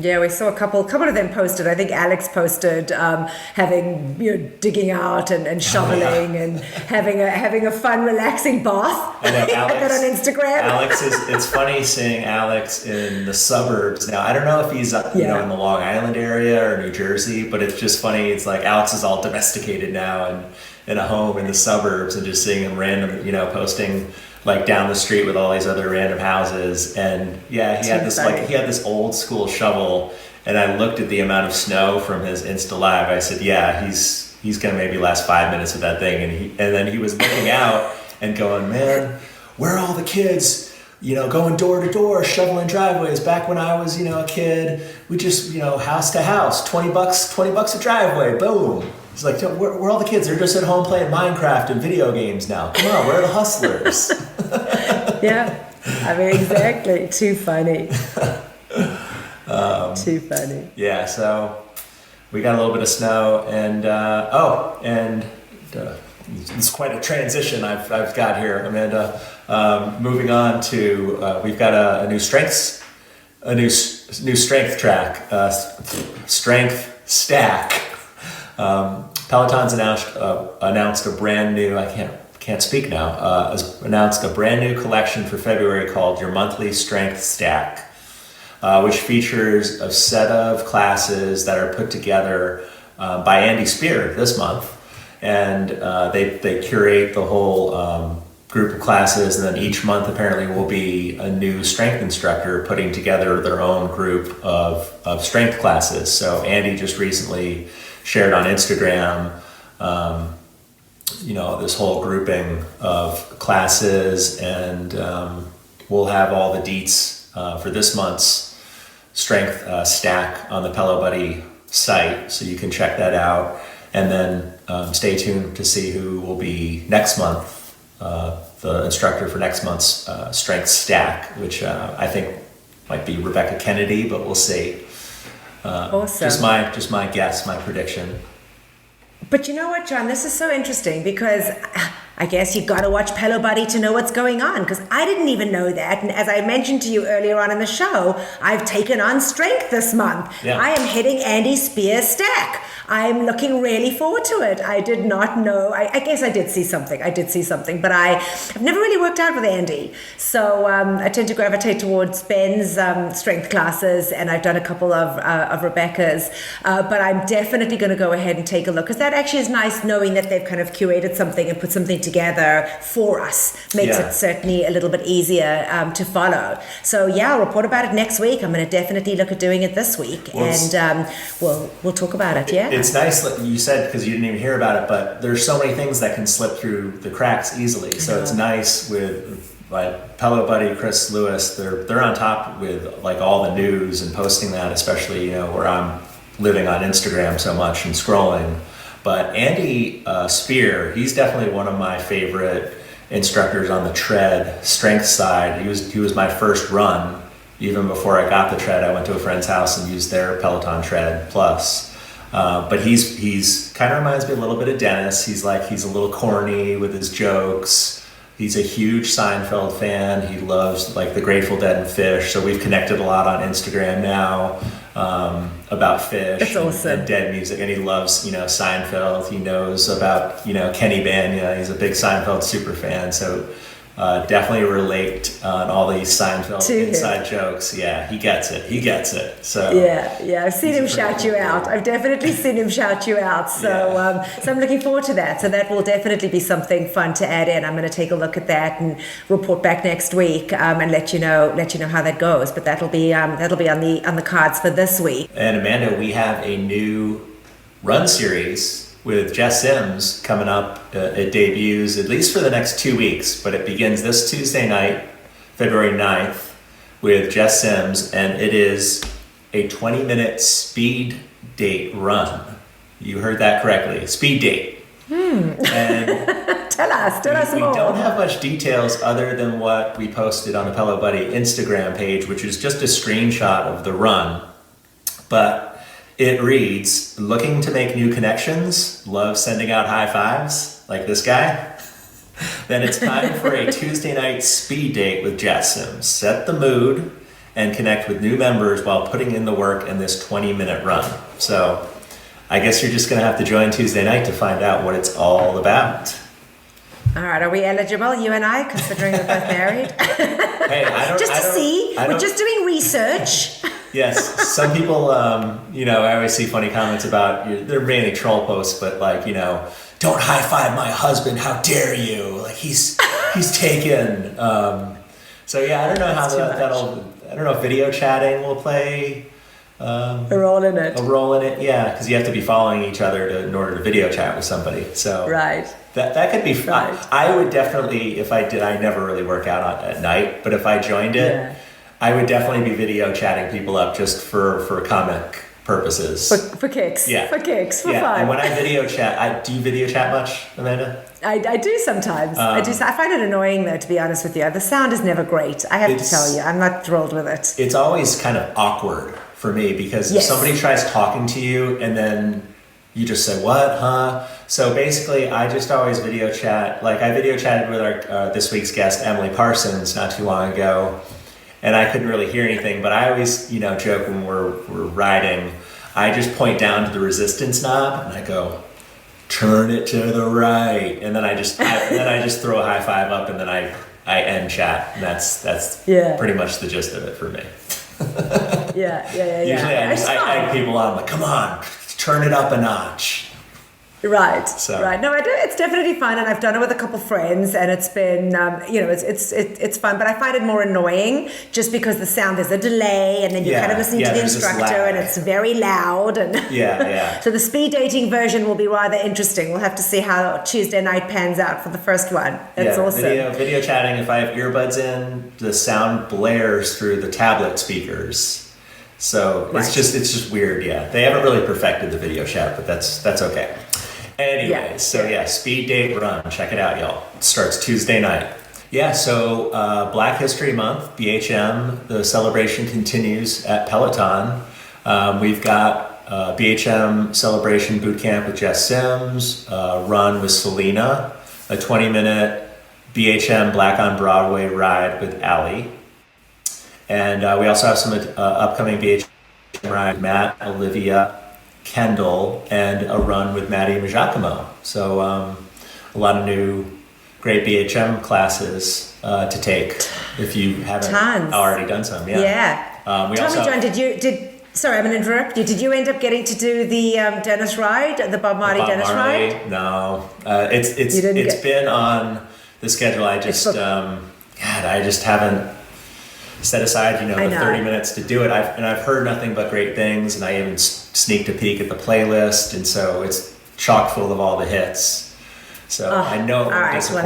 Speaker 1: Yeah, we saw a couple of them posted. I think Alex posted having digging out and shoveling and having a fun, relaxing bath.
Speaker 2: I know, Alex,
Speaker 1: I got on Instagram.
Speaker 2: It's funny seeing Alex in the suburbs now. I don't know if he's in the Long Island area or New Jersey, but it's just funny. It's like Alex is all domesticated now and in a home in the suburbs, and just seeing him random, posting like down the street with all these other random houses. And yeah, he had this old school shovel, and I looked at the amount of snow from his Insta Live. I said, yeah, he's gonna maybe last 5 minutes with that thing. And then he was looking out and going, man, where are all the kids, going door to door, shoveling driveways? Back when I was, a kid, we just, house to house, $20 a driveway, boom. It's like, where are all the kids? They're just at home playing Minecraft and video games now. Come on, where are the hustlers?
Speaker 1: Yeah, I mean, exactly. Too funny. Too funny. Yeah,
Speaker 2: so we got a little bit of snow, and it's quite a transition I've got here, Amanda. Moving on to we've got a new strength track, strength stack. Peloton's announced a brand new, I can't speak now, has announced a brand new collection for February called Your Monthly Strength Stack, which features a set of classes that are put together by Andy Spear this month. And they curate the whole group of classes, and then each month apparently will be a new strength instructor putting together their own group of strength classes. So Andy just recently shared on Instagram, this whole grouping of classes, and we'll have all the deets for this month's strength stack on the Pelo Buddy site, so you can check that out. And then stay tuned to see who will be next month, the instructor for next month's strength stack, which I think might be Rebecca Kennedy, but we'll see.
Speaker 1: Awesome.
Speaker 2: Just my guess, my prediction.
Speaker 1: But you know what, John? This is so interesting because I guess you got to watch Pelo Buddy to know what's going on, because I didn't even know that. And as I mentioned to you earlier on in the show, I've taken on strength this month.
Speaker 2: Yeah.
Speaker 1: I am hitting Andy Spear's stack. I'm looking really forward to it. I did not know. I guess I did see something. But I've never really worked out with Andy. So I tend to gravitate towards Ben's strength classes, and I've done a couple of Rebecca's. But I'm definitely going to go ahead and take a look, because that actually is nice, knowing that they've kind of curated something and put something together for us. Makes it certainly a little bit easier to follow. So yeah, I'll report about it next week. I'm going to definitely look at doing it this week, and we'll talk about it. Yeah.
Speaker 2: It's nice that you said, because you didn't even hear about it, but there's so many things that can slip through the cracks easily. So it's nice with like Pelo Buddy, Chris Lewis. They're on top with like all the news and posting that, especially where I'm living on Instagram so much and scrolling. But Andy Spear, he's definitely one of my favorite instructors on the Tread strength side. He was my first run. Even before I got the Tread, I went to a friend's house and used their Peloton Tread Plus. But he's kind of reminds me a little bit of Dennis. He's a little corny with his jokes. He's a huge Seinfeld fan. He loves like the Grateful Dead and Fish. So we've connected a lot on Instagram now about Fish.
Speaker 1: That's awesome.
Speaker 2: And dead music. And he loves, Seinfeld. He knows about, Kenny Banya. He's a big Seinfeld super fan. So definitely relate on all these Seinfeld inside jokes. Yeah, he gets it. So
Speaker 1: yeah, I've seen him shout you out. I've definitely seen him shout you out. So so I'm looking forward to that. So that will definitely be something fun to add in. I'm going to take a look at that and report back next week and let you know how that goes. But that'll be on the cards for this week.
Speaker 2: And Amanda, we have a new run series with Jess Sims coming up. It debuts at least for the next 2 weeks, but it begins this Tuesday night, February 9th, with Jess Sims, and it is a 20-minute speed date run. You heard that correctly, speed date. And
Speaker 1: Tell us more.
Speaker 2: We don't have much details other than what we posted on the Pelo Buddy Instagram page, which is just a screenshot of the run. But it reads, looking to make new connections, love sending out high fives, like this guy? Then it's time for a Tuesday night speed date with Jess Sims. Set the mood and connect with new members while putting in the work in this 20-minute run. So I guess you're just going to have to join Tuesday night to find out what it's all about.
Speaker 1: All right, are we eligible, you and I, considering we're both married?
Speaker 2: Hey,
Speaker 1: we're just doing research.
Speaker 2: Yes, some people, I always see funny comments about, they're mainly troll posts, but don't high five my husband, how dare you? Like he's taken. So yeah, I don't know how I don't know if video chatting will play
Speaker 1: a role in it.
Speaker 2: Yeah, because you have to be following each other in order to video chat with somebody. So
Speaker 1: right.
Speaker 2: That could be fun.
Speaker 1: Right.
Speaker 2: I would definitely, if I did, I never really work out at night, but if I joined it, I would definitely be video chatting people up just for comic purposes.
Speaker 1: For kicks.
Speaker 2: Yeah.
Speaker 1: For kicks. For
Speaker 2: fun.
Speaker 1: fun.
Speaker 2: And when I video chat, do you video chat much, Amanda?
Speaker 1: I do sometimes. I find it annoying though, to be honest with you. The sound is never great. I have to tell you, I'm not thrilled with it.
Speaker 2: It's always kind of awkward for me because if somebody tries talking to you and then you just say, what, huh? So basically, I just always video chat. Like I video chatted with our this week's guest, Emily Parsons, not too long ago. And I couldn't really hear anything, but I always, joke when we're riding. I just point down to the resistance knob and I go, turn it to the right, and then I just throw a high five up, and then I end chat, and that's pretty much the gist of it for me. Usually I egg people on, I'm like, come on, turn it up a notch.
Speaker 1: Right.
Speaker 2: So.
Speaker 1: Right. No, I do. It's definitely fun, and I've done it with a couple friends, and it's been, it's fun. But I find it more annoying just because the sound there's a delay, and then you're kind of listening to the instructor, and it's very loud, and So the speed dating version will be rather interesting. We'll have to see how Tuesday night pans out for the first one. That's awesome.
Speaker 2: Video chatting. If I have earbuds in, the sound blares through the tablet speakers. So it's just weird. Yeah, they haven't really perfected the video chat, but that's okay. Anyway, Speed Date Run. Check it out, y'all. It starts Tuesday night. Yeah, so Black History Month, BHM, the celebration continues at Peloton. We've got BHM Celebration Boot Camp with Jess Sims, Run with Selena, a 20-minute BHM Black on Broadway ride with Allie. And we also have some upcoming BHM ride, Matt, Olivia, Kendall, and a run with Maddie and Giacomo. So a lot of new great BHM classes to take if you haven't already done some.
Speaker 1: Tell me, John, sorry, I'm going to interrupt you. Did you end up getting to do the Dennis ride, the Bob Marley Dennis ride?
Speaker 2: No, it's been on the schedule. I just haven't set aside, the 30 minutes to do it. I've heard nothing but great things, and I even sneaked a peek at the playlist, and so it's chock full of all the hits. So I know. All right, so
Speaker 1: we'll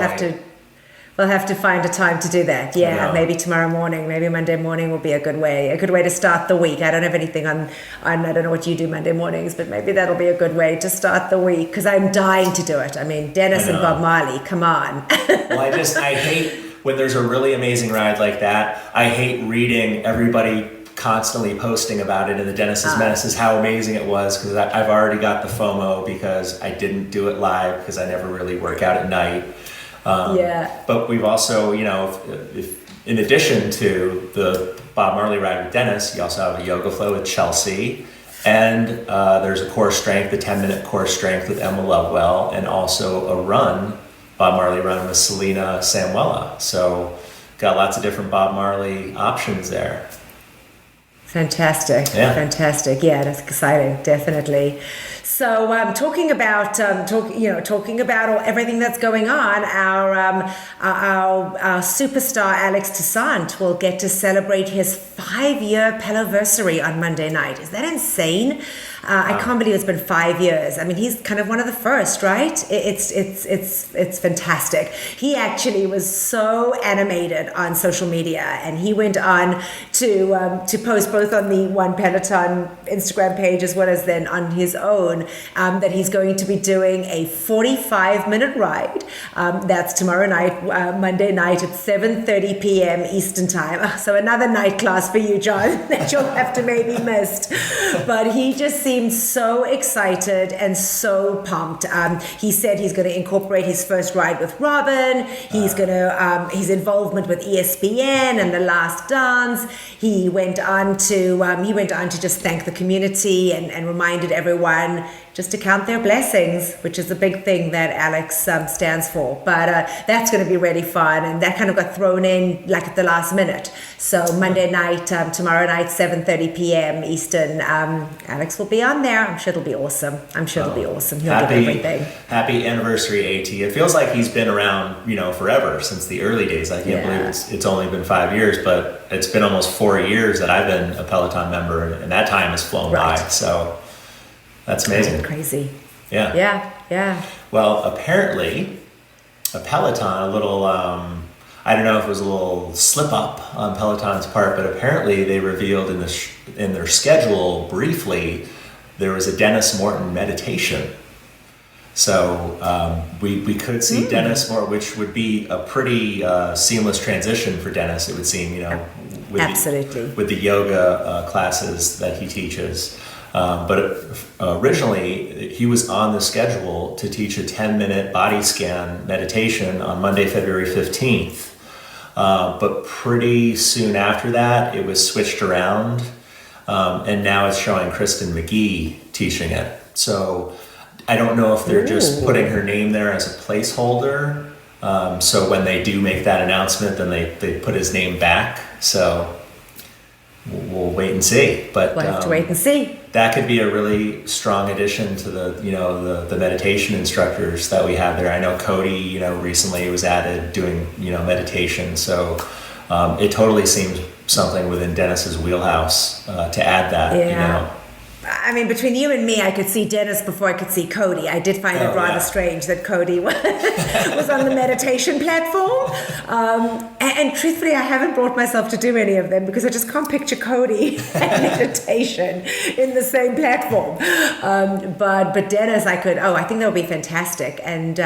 Speaker 1: have to find a time to do that. Yeah, maybe tomorrow morning, maybe Monday morning will be a good way to start the week. I don't have anything on. I don't know what you do Monday mornings, but maybe that'll be a good way to start the week because I'm dying to do it. I mean, Dennis and Bob Marley, come on.
Speaker 2: Well, I hate. When there's a really amazing ride like that, I hate reading everybody constantly posting about it in the Dennis's Menaces, how amazing it was, because I've already got the FOMO because I didn't do it live because I never really work out at night. But we've also, if in addition to the Bob Marley ride with Dennis, you also have a yoga flow with Chelsea, and there's a core strength, the 10-minute core strength with Emma Lovewell, and also a run, Bob Marley run with Selena Samuela. So got lots of different Bob Marley options there.
Speaker 1: Fantastic. Yeah, that's exciting. Definitely. So, talking about everything that's going on, our superstar Alex Toussaint will get to celebrate his 5-year Peloversary on Monday night. Is that insane? I can't believe it's been 5 years. I mean, he's kind of one of the first, right? It's fantastic. He actually was so animated on social media, and he went on to post both on the One Peloton Instagram page as well as then on his own that he's going to be doing a 45-minute ride. That's tomorrow night, Monday night at 7:30 p.m. Eastern time. So another night class for you, John, that you'll have to maybe miss. But he just seemed so excited and so pumped. He said he's going to incorporate his first ride with Robin. He's going to his involvement with ESPN and The Last Dance. He went on to just thank the community and reminded everyone just to count their blessings, which is a big thing that Alex stands for. But that's going to be really fun, and that kind of got thrown in like at the last minute. So Monday night, tomorrow night, 7:30 p.m. Eastern, Alex will be on there. I'm sure it'll be awesome. He'll give everything.
Speaker 2: Happy anniversary, AT. It feels like he's been around, forever, since the early days. I can't believe it's only been 5 years, but it's been almost 4 years that I've been a Peloton member, and that time has flown by. So that's amazing.
Speaker 1: Crazy.
Speaker 2: Yeah. Well, apparently, a Peloton, I don't know if it was a little slip up on Peloton's part, but apparently they revealed in their schedule briefly there was a Dennis Morton meditation. So we could see Dennis Morton, which would be a pretty seamless transition for Dennis, it would seem, with the yoga classes that he teaches. But originally, he was on the schedule to teach a 10-minute body scan meditation on Monday, February 15th. But pretty soon after that, it was switched around, and now it's showing Kristen McGee teaching it. So I don't know if they're just putting her name there as a placeholder. So when they do make that announcement, then they put his name back. So we'll wait and see. But
Speaker 1: we'll have to wait and see.
Speaker 2: That could be a really strong addition to the meditation instructors that we have there. I know Cody, recently was added doing, meditation. So it totally seems something within Dennis's wheelhouse to add that,
Speaker 1: I mean, between you and me, I could see Dennis before I could see Cody. I did find it rather strange that Cody was on the meditation platform. And truthfully, I haven't brought myself to do any of them because I just can't picture Cody and meditation in the same platform. But Dennis, I think that would be fantastic. And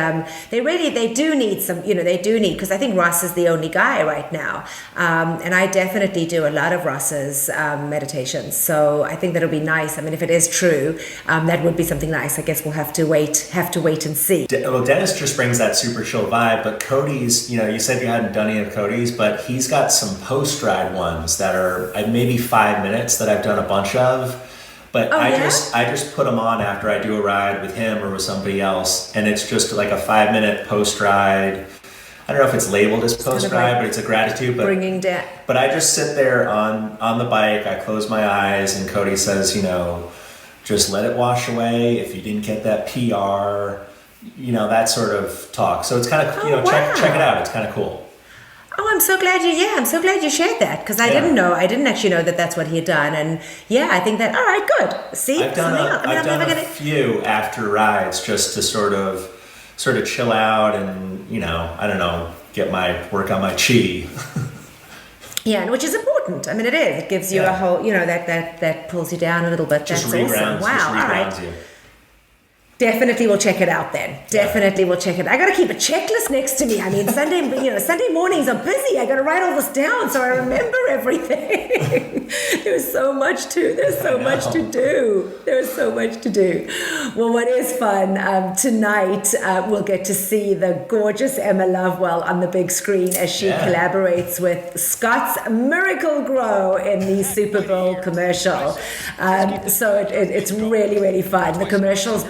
Speaker 1: they do need some, because I think Ross is the only guy right now. And I definitely do a lot of Ross's meditations. So I think that'll be nice. I mean, if it is true, that would be something nice. I guess we'll have to wait and see.
Speaker 2: Well, Dennis just brings that super chill vibe, but Cody's, you said you hadn't done any of Cody's, but he's got some post-ride ones that are maybe 5 minutes that I've done a bunch of. But I just put them on after I do a ride with him or with somebody else, and it's just like a 5-minute post-ride. I don't know if it's labeled as post-ride, but it's a gratitude. But I just sit there on the bike, I close my eyes, and Cody says, just let it wash away. If you didn't get that PR, that sort of talk. So it's kind of, check it out. It's kind of cool.
Speaker 1: Oh, I'm so glad you shared that because I didn't actually know that that's what he had done. And I think that, all right, good. See,
Speaker 2: I've done a few after rides just to sort of chill out and, I don't know, work on my chi.
Speaker 1: Yeah, and which is important. I mean, it is. It gives you a whole, that pulls you down a little bit.
Speaker 2: Just
Speaker 1: That's
Speaker 2: regrounds,
Speaker 1: awesome. Wow,
Speaker 2: all
Speaker 1: right.
Speaker 2: You.
Speaker 1: Definitely we'll check it out then. Definitely we'll check it. I got to keep a checklist next to me. I mean, Sunday mornings are busy. I got to write all this down so I remember everything. There's so much to do. There's so much to do. Well, what is fun, tonight we'll get to see the gorgeous Emma Lovewell on the big screen as she collaborates with Scott's Miracle Grow in the Super Bowl commercial. So it's really, really fun. The commercial's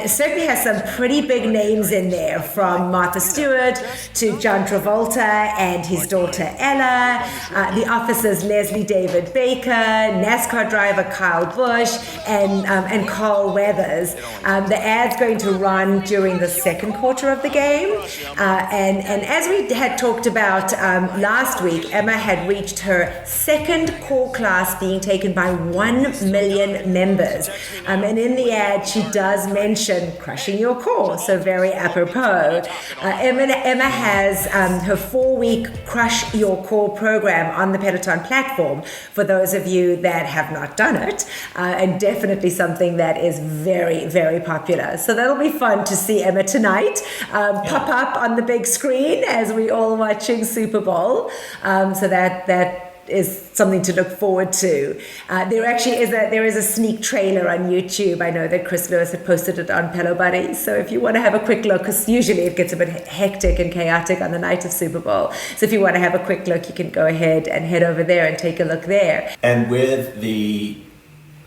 Speaker 1: certainly has some pretty big names in there, from Martha Stewart to John Travolta and his daughter Ella, the officers Leslie David Baker, NASCAR driver Kyle Busch, and Carl Weathers. The ad's going to run during the second quarter of the game, and as we had talked about last week, Emma had reached her second core class being taken by 1 million members, and in the ad she does mention crushing your core, so very apropos. Emma has her 4-week Crush Your Core program on the Peloton platform for those of you that have not done it, and definitely something that is very, very popular. So that'll be fun to see Emma tonight pop up on the big screen as we all watching Super Bowl. So that is something to look forward to. There actually is a sneak trailer on YouTube. I know that Chris Lewis had posted it on Pelo Buddy. So if you want to have a quick look, because usually it gets a bit hectic and chaotic on the night of Super Bowl. So if you want to have a quick look, you can go ahead and head over there and take a look there.
Speaker 2: And with the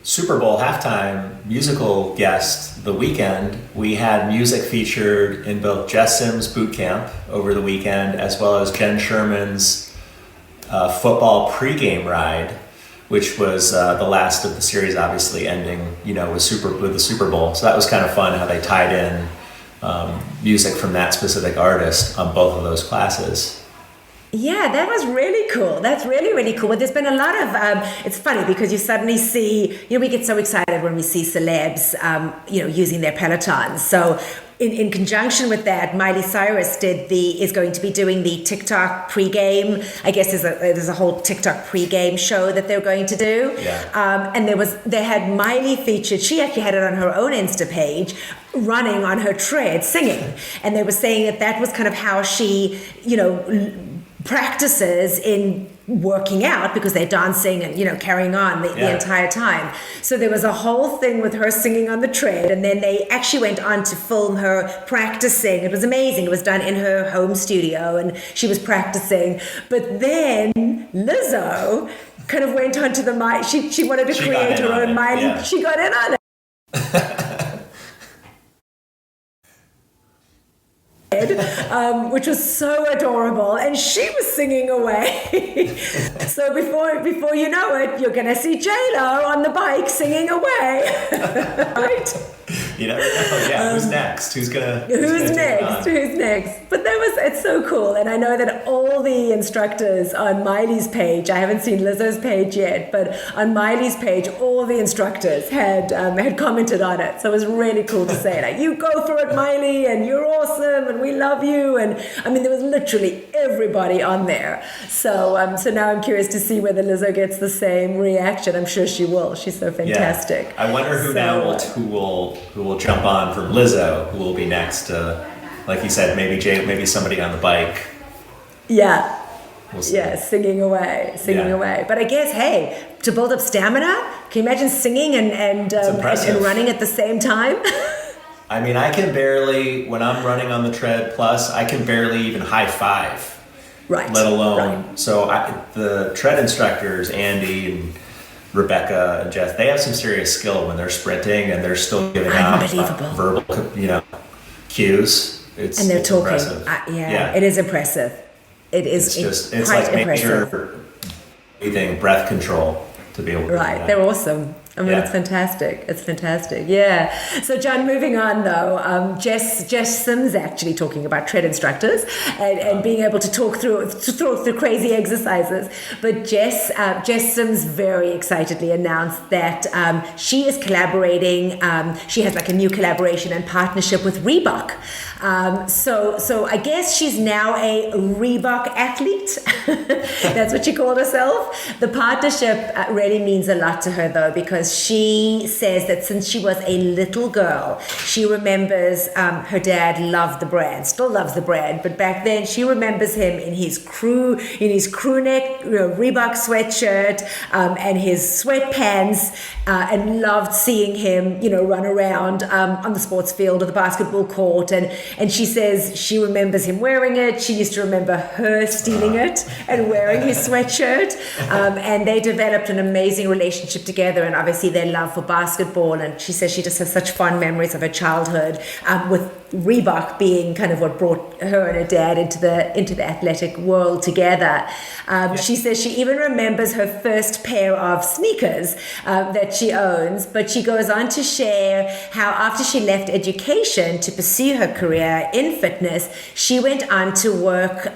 Speaker 2: Super Bowl halftime musical guest The Weeknd, we had music featured in both Jess Sims' boot camp over the weekend, as well as Jen Sherman's football pregame ride, which was the last of the series, obviously ending, with the Super Bowl. So that was kind of fun how they tied in music from that specific artist on both of those classes.
Speaker 1: Yeah, that was really cool. That's really, really cool. But there's been a lot of, it's funny because you suddenly see, we get so excited when we see celebs, using their Pelotons. So in conjunction with that, Miley Cyrus is going to be doing the TikTok pregame. I guess there's a whole TikTok pregame show that they're going to do.
Speaker 2: Yeah.
Speaker 1: And they had Miley featured. She actually had it on her own Insta page, running on her tread, singing. And they were saying that was kind of how she, practices in working out, because they're dancing and carrying on the entire time. So there was a whole thing with her singing on the tread, and then they actually went on to film her practicing. It was amazing. It was done in her home studio and she was practicing. But then Lizzo kind of went onto the mic. She wanted to create her own Miley.
Speaker 2: Yeah.
Speaker 1: She got in on it. Tread, which was so adorable, and she was singing away. So before you know it, you're going to see J-Lo on the bike singing away. Right?
Speaker 2: You never know. Yeah, who's next? Who's next? But it's so cool. And I know that all the instructors on Miley's page, I haven't seen Lizzo's page yet, but on Miley's page, all the instructors had commented on it. So it was really cool to say, like, you go for it, Miley, and you're awesome, and we love you. And I mean, there was literally everybody on there. So now I'm curious to see whether Lizzo gets the same reaction. I'm sure she will. She's so fantastic. Yeah. I wonder who will jump on from Lizzo, who will be next. Like you said, maybe somebody on the bike.
Speaker 1: Yeah.
Speaker 2: We'll see.
Speaker 1: Yeah, singing away. But I guess, hey, to build up stamina, can you imagine singing and running at the same time?
Speaker 2: I mean, I can barely, when I'm running on the Tread Plus, I can barely even high five.
Speaker 1: Right.
Speaker 2: Let alone. Right. So the Tread instructors, Andy and Rebecca and Jess, they have some serious skill when they're sprinting and they're still giving out verbal, cues. And
Speaker 1: they're talking.
Speaker 2: Impressive.
Speaker 1: Yeah, it is impressive. It's
Speaker 2: like
Speaker 1: impressive.
Speaker 2: major breathing, breath control to be able to do that.
Speaker 1: They're awesome. I mean, It's fantastic. It's fantastic. Yeah. So, John, moving on though, Jess Sims actually talking about tread instructors and being able to talk through crazy exercises. But Jess Sims very excitedly announced that she is collaborating. She has like a new collaboration and partnership with Reebok. So I guess she's now a Reebok athlete. That's what she called herself. The partnership really means a lot to her though, because she says that since she was a little girl, she remembers her dad loved the brand, still loves the brand, but back then she remembers him in his crew neck Reebok sweatshirt and his sweatpants, and loved seeing him run around on the sports field or the basketball court, and she says she remembers him wearing it. She used to remember her stealing it and wearing his sweatshirt, and they developed an amazing relationship together, and obviously their love for basketball. And she says she just has such fond memories of her childhood, with Reebok being kind of what brought her and her dad into the athletic world together. She says she even remembers her first pair of sneakers that she owns, but she goes on to share how after she left education to pursue her career in fitness, she went on to work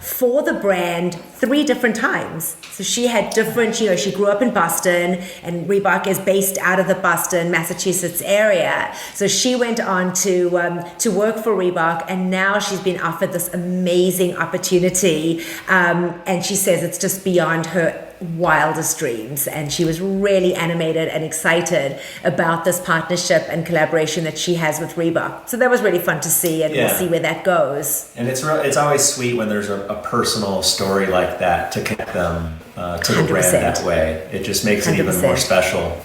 Speaker 1: for the brand 3 different times. So she had different, she grew up in Boston, and Reebok is based out of the Boston, Massachusetts area. So she went on to work for Reebok, and now she's been offered this amazing opportunity. And she says it's just beyond her wildest dreams, and she was really animated and excited about this partnership and collaboration that she has with Reebok. So that was really fun to see, and we'll see where that goes.
Speaker 2: And it's always sweet when there's a personal story like that to connect them to the 100%. Brand that way. It just makes 100%. It even more special.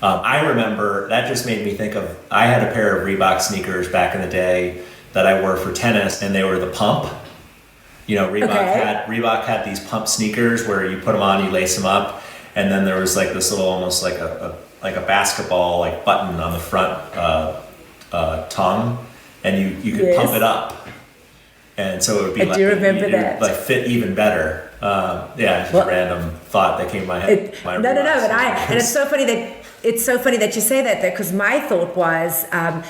Speaker 2: I remember that just made me think of, I had a pair of Reebok sneakers back in the day that I wore for tennis, and they were the pump. Reebok had these pump sneakers where you put them on, you lace them up, and then there was like this little, almost like a basketball like button on the front tongue, and you could pump it up, and so it would be
Speaker 1: I do remember that.
Speaker 2: Like fit even better. Just a random thought that came to my head.
Speaker 1: It's so funny that you say that, because my thought was,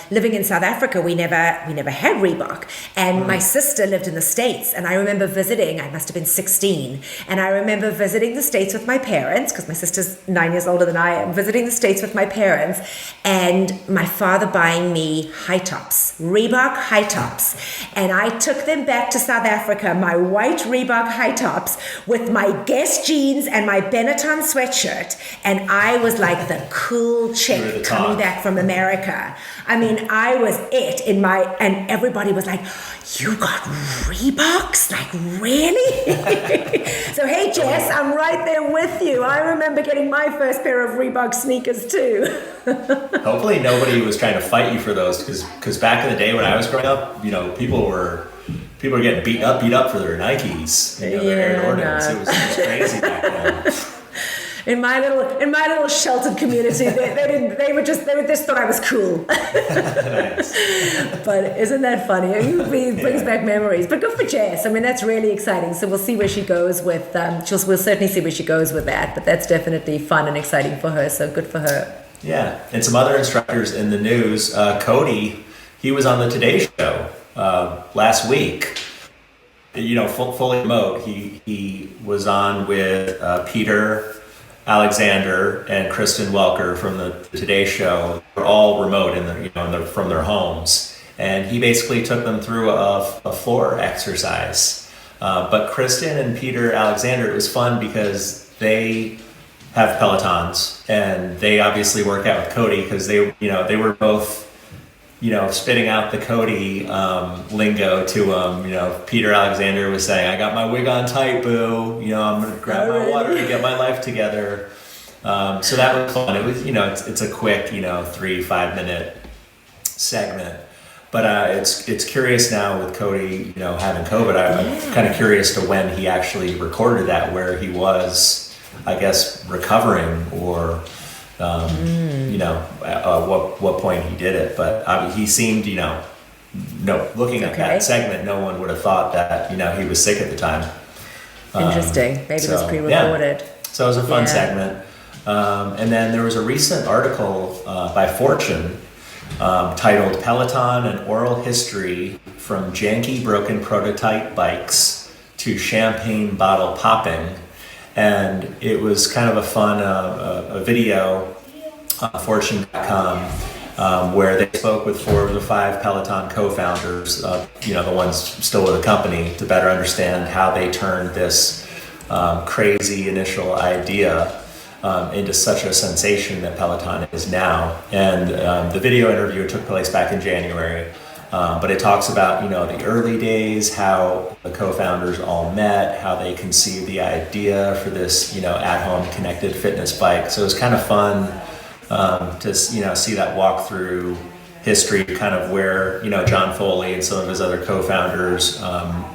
Speaker 1: living in South Africa, we never had Reebok, and my sister lived in the States, and I remember visiting. I must have been 16, and I remember visiting the States with my parents, because my sister's 9 years older than I am. Visiting the States with my parents, and my father buying me high tops, Reebok high tops, and I took them back to South Africa, my white Reebok high tops with my Guess jeans and my Benetton sweatshirt, and I was like the cool chick coming back from America. I mean, I was it and everybody was like, you got Reeboks? Like, really? So, hey, Jess, I'm right there with you. I remember getting my first pair of Reebok sneakers too.
Speaker 2: Hopefully nobody was trying to fight you for those, because back in the day when I was growing up, people were getting beat up for their Nikes, their Air Jordans. It was crazy back then.
Speaker 1: In my little sheltered community, they just thought I was cool.
Speaker 2: Nice.
Speaker 1: But isn't that funny? It brings back memories. But good for Jess. I mean, that's really exciting. So we'll see where she goes with. We'll certainly see where she goes with that. But that's definitely fun and exciting for her. So good for her.
Speaker 2: Yeah, and some other instructors in the news. Cody, he was on the Today Show last week. Fully remote. He was on with Peter Alexander and Kristen Welker from the Today Show. They're all remote from their homes, and he basically took them through a floor exercise. But Kristen and Peter Alexander, it was fun because they have Pelotons, and they obviously work out with Cody because they were both spitting out the Cody lingo to him. Peter Alexander was saying, "I got my wig on tight, boo. I'm gonna grab my water to get my life together." So that was fun. It was, it's a quick, 3-5 minute segment. But it's curious now with Cody, having COVID. I'm kind of curious to when he actually recorded that, where he was, I guess, recovering or. What point he did it, but he seemed, looking at that segment, no one would have thought that, he was sick at the time.
Speaker 1: Interesting. Maybe it was pre-recorded.
Speaker 2: Yeah. So it was a fun segment. And then there was a recent article by Fortune titled "Peloton: An Oral History from Janky Broken Prototype Bikes to Champagne Bottle Popping." And it was kind of a fun a video on Fortune.com where they spoke with 4 of the 5 Peloton co-founders, the ones still with the company, to better understand how they turned this crazy initial idea into such a sensation that Peloton is now. And the video interview took place back in January. But it talks about, the early days, how the co-founders all met, how they conceived the idea for this, at-home connected fitness bike. So it was kind of fun to, see that walkthrough history, kind of where, John Foley and some of his other co-founders,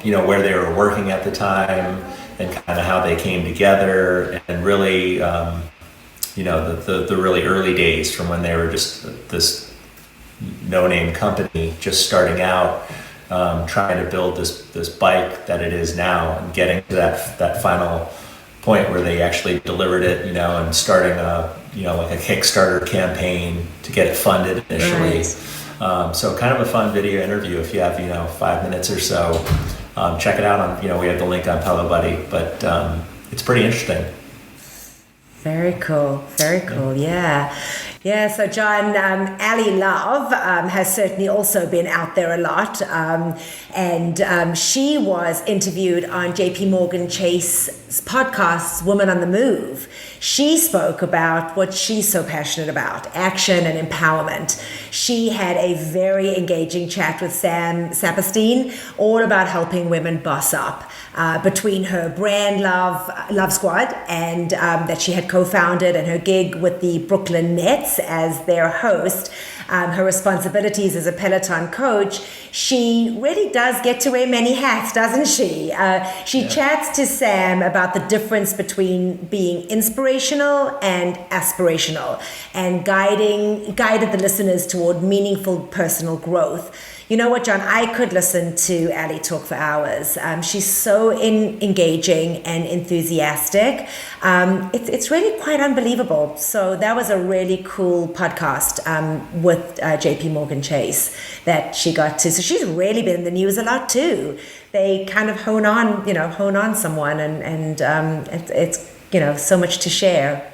Speaker 2: where they were working at the time and kind of how they came together, and really, the really early days from when they were just this no-name company just starting out, trying to build this bike that it is now, and getting to that final point where they actually delivered it, and starting a Kickstarter campaign to get it funded initially. Right. So kind of a fun video interview. If you have 5 minutes or so, check it out on we have the link on Pelo Buddy, but it's pretty interesting.
Speaker 1: Very cool. Yeah. So John, Ali Love has certainly also been out there a lot, and she was interviewed on JP Morgan Chase's podcast, Woman on the Move. She spoke about what she's so passionate about, action and empowerment. She had a very engaging chat with Sam Saperstein, all about helping women boss up. Between her brand Love Squad and that she had co-founded, and her gig with the Brooklyn Nets as their host, her responsibilities as a Peloton coach, she really does get to wear many hats, doesn't she? She chats to Sam about the difference between being inspirational and aspirational, and guided the listeners toward meaningful personal growth. You know what, John? I could listen to Ali talk for hours. She's so engaging and enthusiastic. It's really quite unbelievable. So that was a really cool podcast with JP Morgan Chase that she got to. So she's really been in the news a lot too. They kind of hone on someone, and it's so much to share.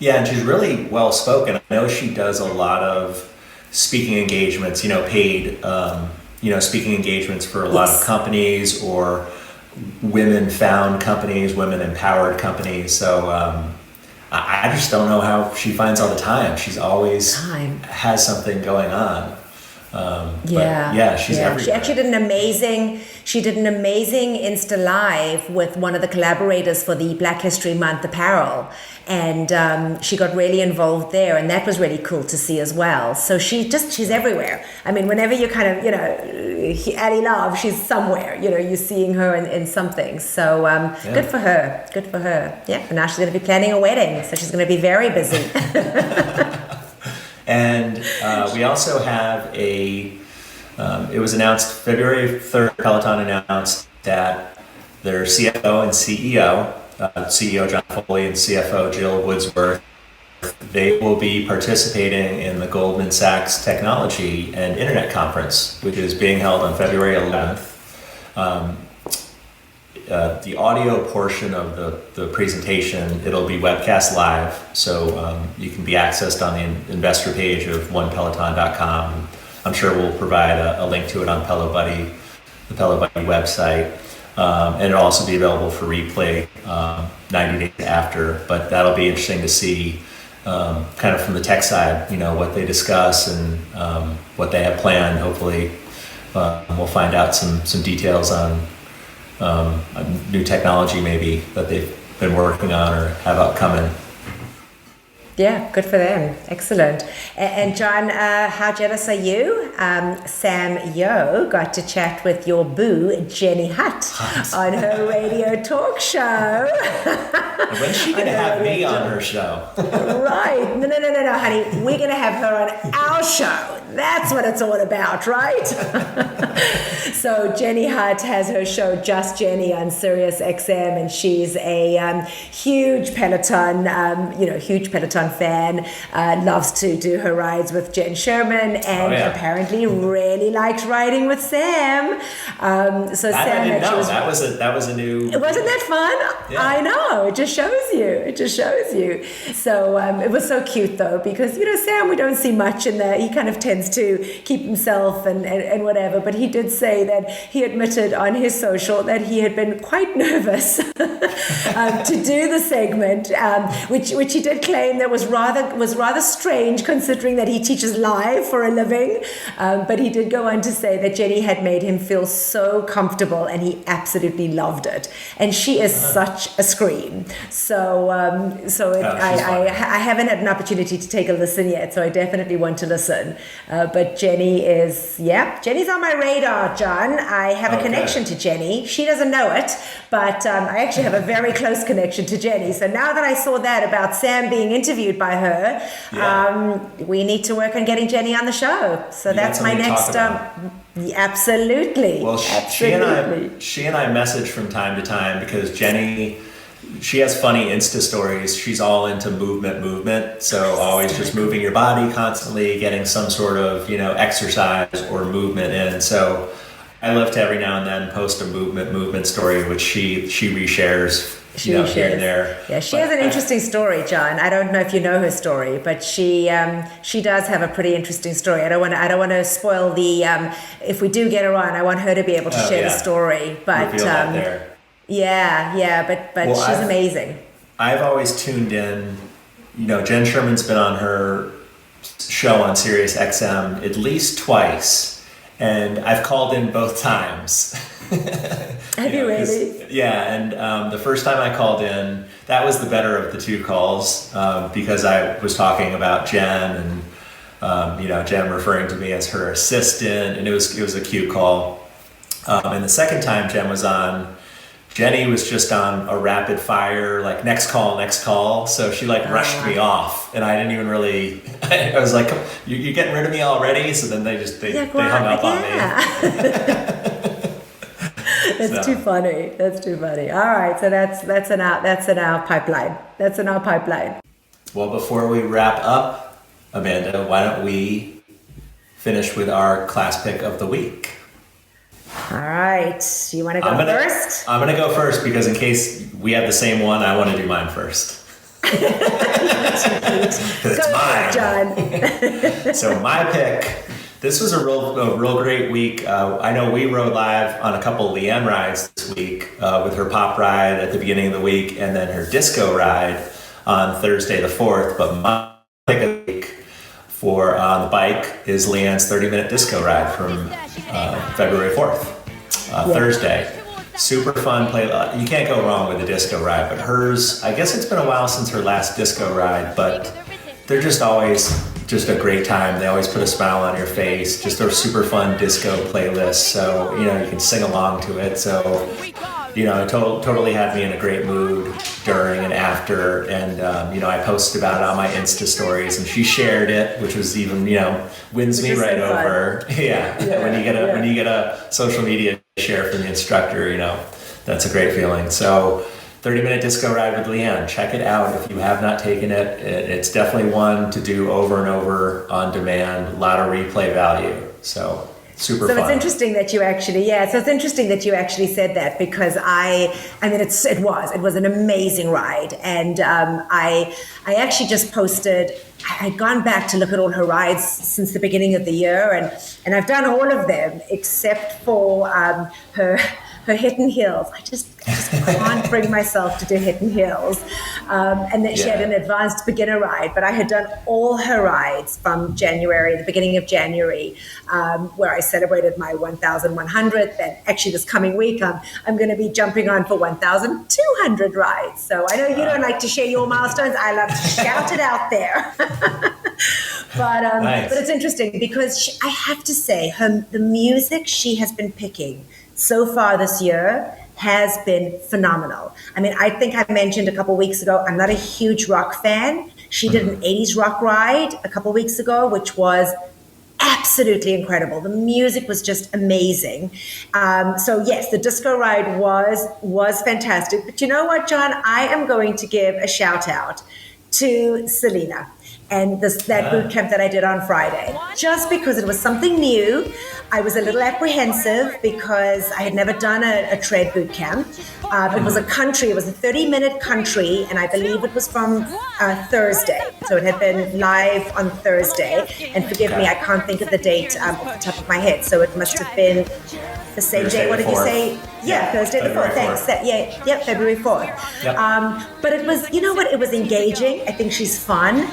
Speaker 2: Yeah, and she's really well spoken. I know she does a lot of speaking engagements, paid, speaking engagements for a lot of companies, or women-found companies, women-empowered companies. So I just don't know how she finds all the time. She's always has something going on. She's everywhere.
Speaker 1: She actually did an amazing Insta Live with one of the collaborators for the Black History Month apparel. And she got really involved there, and that was really cool to see as well. So she's everywhere. I mean, whenever you kind of, Addie Love, she's somewhere, you're seeing her in something. So good for her. Good for her. Yeah, and now she's going to be planning a wedding, so she's going to be very busy.
Speaker 2: And we also have it was announced February 3rd, Peloton announced that their CFO and CEO, CEO John Foley and CFO Jill Woodsworth, they will be participating in the Goldman Sachs Technology and Internet Conference, which is being held on February 11th. The audio portion of the presentation, it'll be webcast live, so you can be accessed on the investor page of onepeloton.com. I'm sure we'll provide a link to it on Pelo Buddy, the Pelo Buddy website, and it'll also be available for replay 90 days after. But that'll be interesting to see, kind of from the tech side, what they discuss and what they have planned. Hopefully, we'll find out some details on new technology maybe that they've been working on or have upcoming.
Speaker 1: Yeah, good for them. Excellent. And John, how jealous are you? Sam Yo got to chat with your boo, Jenny Hutt, on her radio talk show.
Speaker 2: When's she going to have me on her show?
Speaker 1: Right. No, honey. We're going to have her on our show. That's what it's all about, right? So Jenny Hutt has her show Just Jenny on Sirius XM, and she's a huge Peloton fan. Loves to do her rides with Jen Sherman, and apparently really liked riding with Sam. So
Speaker 2: that
Speaker 1: Sam
Speaker 2: I didn't know.
Speaker 1: That
Speaker 2: was a new.
Speaker 1: Wasn't that fun? Yeah. I know. It just shows you. So it was so cute though, because Sam, we don't see much in there. He kind of tends to keep himself and whatever, but he did say that he admitted on his social that he had been quite nervous to do the segment, which he did claim that was rather strange considering that he teaches live for a living, but he did go on to say that Jenny had made him feel so comfortable and he absolutely loved it, and she is such a scream. So I haven't had an opportunity to take a listen yet, so I definitely want to listen, but Jenny's on my radar, John. I have a connection to Jenny. She doesn't know it, but I actually have a very close connection to Jenny. So now that I saw that about Sam being interviewed by her, we need to work on getting Jenny on the show. So that's my next. Absolutely.
Speaker 2: Well, she and I message from time to time because Jenny, she has funny Insta stories. She's all into movement. So always just moving your body constantly, getting some sort of, exercise or movement in. So I love to every now and then post a movement story, which she reshares, here and there. Yeah, she has an interesting story, John. I don't know if you know her story, but she does have a pretty interesting story. I don't want to spoil the. If we do get her on, I want her to be able to share the story. But but she's amazing. I've always tuned in. Jen Sherman's been on her show on Sirius XM at least twice, and I've called in both times.
Speaker 1: Have you really?
Speaker 2: Yeah, and the first time I called in, that was the better of the two calls because I was talking about Jen and Jen referring to me as her assistant, and it was a cute call. And the second time Jen was on, Jenny was just on a rapid fire, like next call. So she rushed me off, and I didn't even really. I was like, "You're getting rid of me already?" So then they hung up on me.
Speaker 1: That's too funny. All right, so that's in our pipeline.
Speaker 2: Well, before we wrap up, Amanda, why don't we finish with our class pick of the week?
Speaker 1: All right. You want to go first?
Speaker 2: I'm going to go first because in case we have the same one, I want to do mine first. Because it's mine.
Speaker 1: John.
Speaker 2: So my pick, this was a real great week. I know we rode live on a couple of Leanne rides this week with her pop ride at the beginning of the week and then her disco ride on Thursday the 4th. But my pick of the week for on the bike is Leanne's 30-minute disco ride from February 4th, Thursday. Super fun play. You can't go wrong with a disco ride, but hers, I guess it's been a while since her last disco ride, but they're just always just a great time. They always put a smile on your face, just a super fun disco playlist. So, you can sing along to it. So, it totally had me in a great mood during and after. And, I posted about it on my Insta stories, and she shared it, which was even, wins me right over. Yeah. When you get a social media share from the instructor, that's a great feeling. So 30-minute disco ride with Leanne. Check it out if you have not taken it. It's definitely one to do over and over on demand. A lot of replay value. So super fun.
Speaker 1: So it's interesting that you actually, said that, because it was an amazing ride. And I actually just posted, I'd gone back to look at all her rides since the beginning of the year, and I've done all of them except for her Hidden Hills. I just can't bring myself to do Hidden Hills. And then she had an advanced beginner ride, but I had done all her rides from January, the beginning of January, where I celebrated my 1,100th. And actually this coming week, I'm going to be jumping on for 1,200 rides. So I know you don't like to share your milestones. I love to shout it out there. But it's interesting because I have to say, the music she has been picking so far this year has been phenomenal. I mean, I think I mentioned a couple of weeks ago, I'm not a huge rock fan. She did an 80s rock ride a couple of weeks ago, which was absolutely incredible. The music was just amazing. So yes, the disco ride was fantastic. But you know what, John? I am going to give a shout out to Selena and that boot camp that I did on Friday. Just because it was something new, I was a little apprehensive because I had never done a tread boot camp. It was a 30-minute country, and I believe it was from Thursday. So it had been live on Thursday. And forgive me, I can't think of the date off the top of my head. So it must have been the same day. What did you say? Yeah, Thursday the 4th. Thanks. Yeah, February 4th. Yep. But it was, it was engaging. I think she's fun.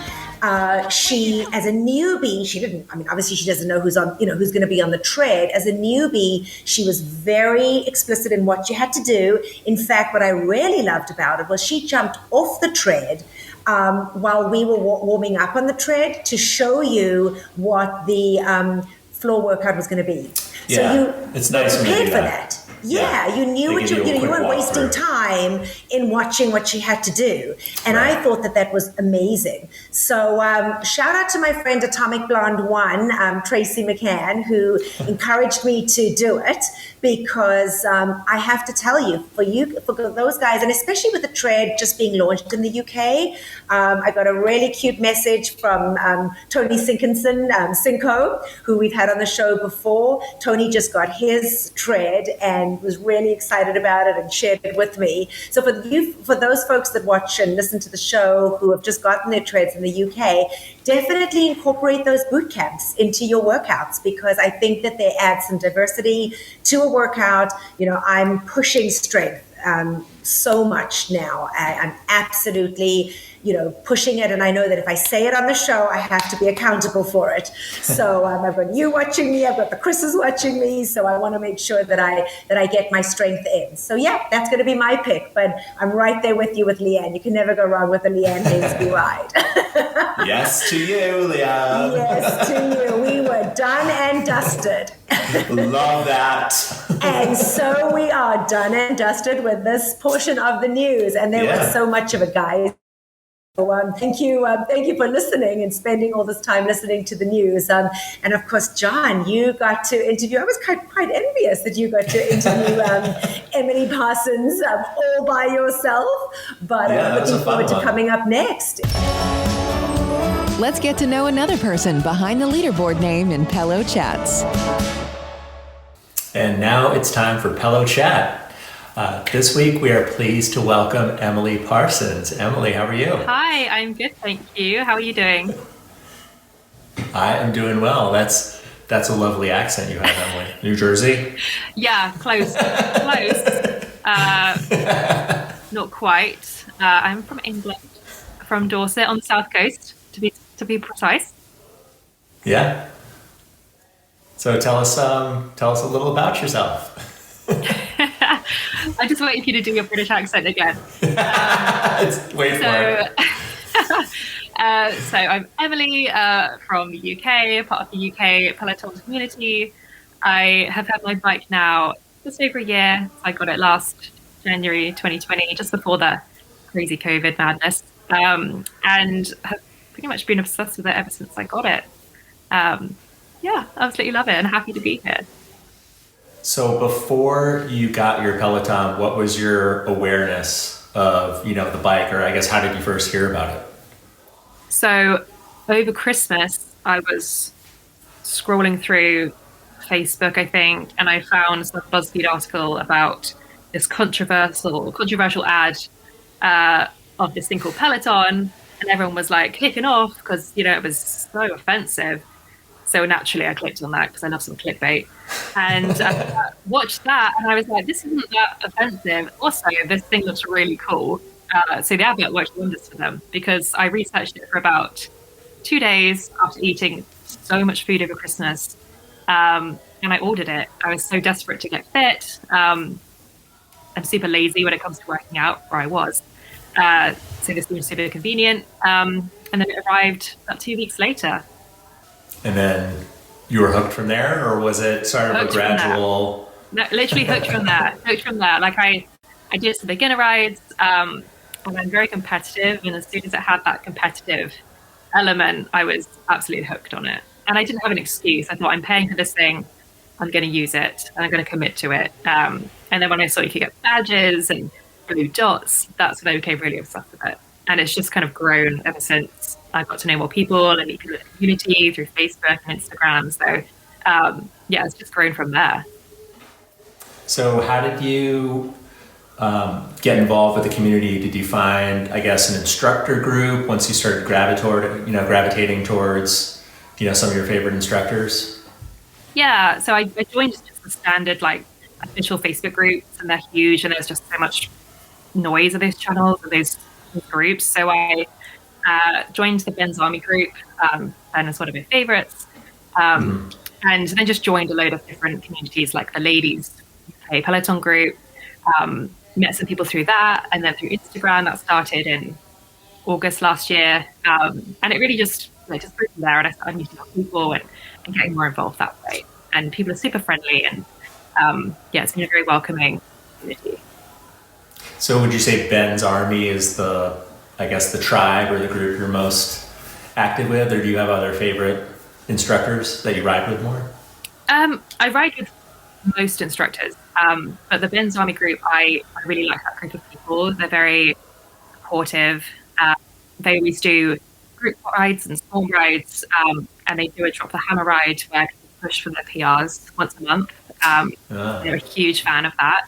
Speaker 1: She, as a newbie, obviously she doesn't know who's going to be on the tread. As a newbie, she was very explicit in what you had to do. In fact, what I really loved about it was she jumped off the tread while we were warming up on the tread to show you what the floor workout was going to be.
Speaker 2: Yeah, so it's nice
Speaker 1: to be prepared for that. Yeah, you knew what you weren't wasting time in watching what she had to do. And I thought that was amazing. So shout out to my friend Atomic Blonde 1, Tracy McCann, who encouraged me to do it, because I have to tell you, for those guys, and especially with the tread just being launched in the UK, I got a really cute message from Tony Sinkinson, Cinco, who we've had on the show before. Tony just got his tread and was really excited about it and shared it with me. So for those folks that watch and listen to the show who have just gotten their treads in the UK, definitely incorporate those boot camps into your workouts, because I think that they add some diversity to a workout. I'm pushing strength so much now. I'm absolutely pushing it, and I know that if I say it on the show, I have to be accountable for it. So I've got you watching me, I've got the Chris's watching me, so I want to make sure that I get my strength in. So yeah, that's going to be my pick, but I'm right there with you with Leanne. You can never go wrong with a Leanne Rigsby ride.
Speaker 2: Yes to you, Leanne.
Speaker 1: Yes to you. We were done and dusted.
Speaker 2: Love that.
Speaker 1: And so we are done and dusted with this portion of the news, and there was so much of it, guys. So, thank you for listening and spending all this time listening to the news. And of course, John, you got to interview. I was quite envious that you got to interview Emily Parsons all by yourself. But looking forward to coming up next.
Speaker 3: Let's get to know another person behind the leaderboard name in Pelo Chats.
Speaker 2: And now it's time for Pelo Chat. This week, we are pleased to welcome Emily Parsons. Emily, how are you?
Speaker 4: Hi, I'm good, thank you. How are you doing?
Speaker 2: I am doing well. That's a lovely accent you have, Emily. New Jersey?
Speaker 4: Yeah, close. Not quite. I'm from England, from Dorset on the south coast, to be precise.
Speaker 2: Yeah. So tell us a little about yourself.
Speaker 4: I'm just waiting for you to do your British accent again.
Speaker 2: Wait for it.
Speaker 4: So I'm Emily from the UK, part of the UK Peloton community. I have had my bike now just over a year. I got it last January 2020, just before the crazy COVID madness, and have pretty much been obsessed with it ever since I got it. Yeah, absolutely love it and happy to be here.
Speaker 2: So before you got your Peloton, what was your awareness of, the bike, or I guess how did you first hear about it?
Speaker 4: So over Christmas, I was scrolling through Facebook, I think, and I found some BuzzFeed article about this controversial ad of this thing called Peloton, and everyone was like kicking off because, it was so offensive. So naturally, I clicked on that because I love some clickbait, and watched that, and I was like, "This isn't that offensive." Also, this thing looks really cool. So the advert worked wonders for them because I researched it for about 2 days after eating so much food over Christmas, and I ordered it. I was so desperate to get fit. I'm super lazy when it comes to working out, or I was. So this seemed super convenient, and then it arrived about 2 weeks later.
Speaker 2: And then you were hooked from there, or was it sort of a gradual?
Speaker 4: No, literally hooked from there. Like I did some beginner rides, and I'm very competitive. And as soon as it had that competitive element, I was absolutely hooked on it. And I didn't have an excuse. I thought, I'm paying for this thing, I'm going to use it, and I'm going to commit to it. And then when I saw you could get badges and blue dots, that's when I became really obsessed with it. And it's just kind of grown ever since. I got to know more people and meet people in the community through Facebook and Instagram. So, it's just grown from there.
Speaker 2: So how did you get involved with the community? Did you find, I guess, an instructor group once you started gravitating towards, some of your favorite instructors? Yeah,
Speaker 4: so I joined just the standard, official Facebook groups, and they're huge, and there's just so much noise of those channels and those groups. So I joined the Ben's Army group. Ben is one of my favorites. And then just joined a load of different communities, like the Ladies UK Peloton group. Met some people through that, and then through Instagram. That started in August last year. And it really just grew from there, and I started meeting more people and getting more involved that way. And people are super friendly, and it's been a very welcoming community.
Speaker 2: So would you say Ben's Army is the tribe or the group you're most active with, or do you have other favorite instructors that you ride with more?
Speaker 4: I ride with most instructors, but the Ben's Army group, I really like that group of people. They're very supportive. They always do group rides and small rides, and they do a drop the hammer ride where people push for their PRs once a month. They're a huge fan of that.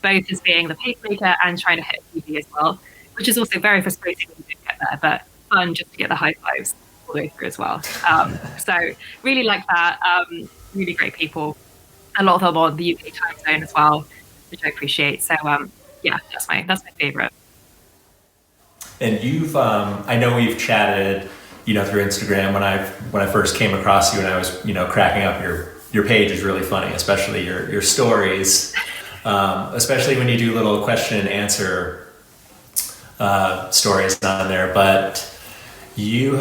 Speaker 4: Both as being the pacemaker and trying to hit a PB as well, which is also very frustrating when you don't get there, but fun just to get the high fives all the way through as well. So really like that. Really great people. A lot of them on the UK time zone as well, which I appreciate. So that's my favorite.
Speaker 2: And you've, I know we've chatted, through Instagram when I first came across you, and I was, cracking up. Your page is really funny, especially your stories. Especially when you do little question and answer stories on there. But you've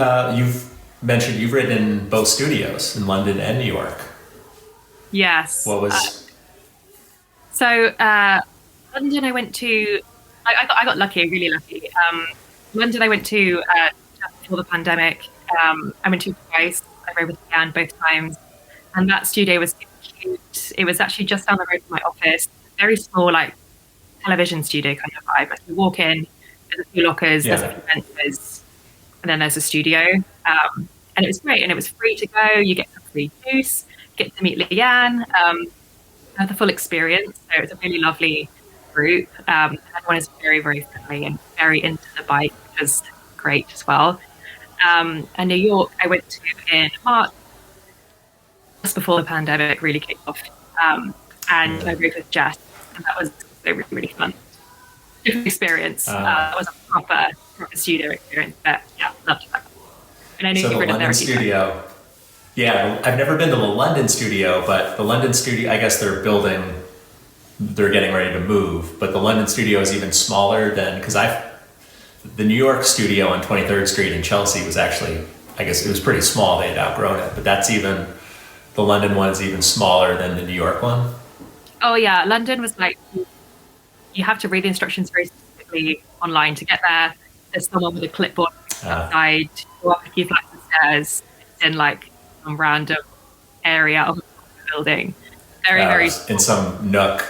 Speaker 2: mentioned you've ridden in both studios in London and New York.
Speaker 4: Yes.
Speaker 2: What was?
Speaker 4: London, I went to. I got lucky, really lucky. London, I went to just before the pandemic. I went to twice. I rode with Jan both times, and that studio was cute. It was actually just down the road from my office. Very small, television studio kind of vibe. Like you walk in, there's a few lockers, there's a few benches, and then there's a studio. And it was great, and it was free to go. You get some free juice, get to meet Leanne, have the full experience. So it's a really lovely group. Everyone is very, very friendly and very into the bike, which is great as well. And New York, I went to in March, just before the pandemic really kicked off. And I rode with Jess, and that was really, really fun. Different experience. It was a proper studio experience, but yeah, loved that. And I knew
Speaker 2: so
Speaker 4: you
Speaker 2: the
Speaker 4: were in
Speaker 2: London
Speaker 4: there.
Speaker 2: Studio, Yeah, I've never been to the London studio, but the London studio, I guess they're getting ready to move, but the London studio is even smaller than, because the New York studio on 23rd Street in Chelsea was actually, I guess it was pretty small, they had outgrown it, but the London one's even smaller than the New York one.
Speaker 4: Oh yeah, London was like, you have to read the instructions very specifically online to get there. There's someone with a clipboard outside, go up a few flights of stairs, in like some random area of the building. Very
Speaker 2: in some nook.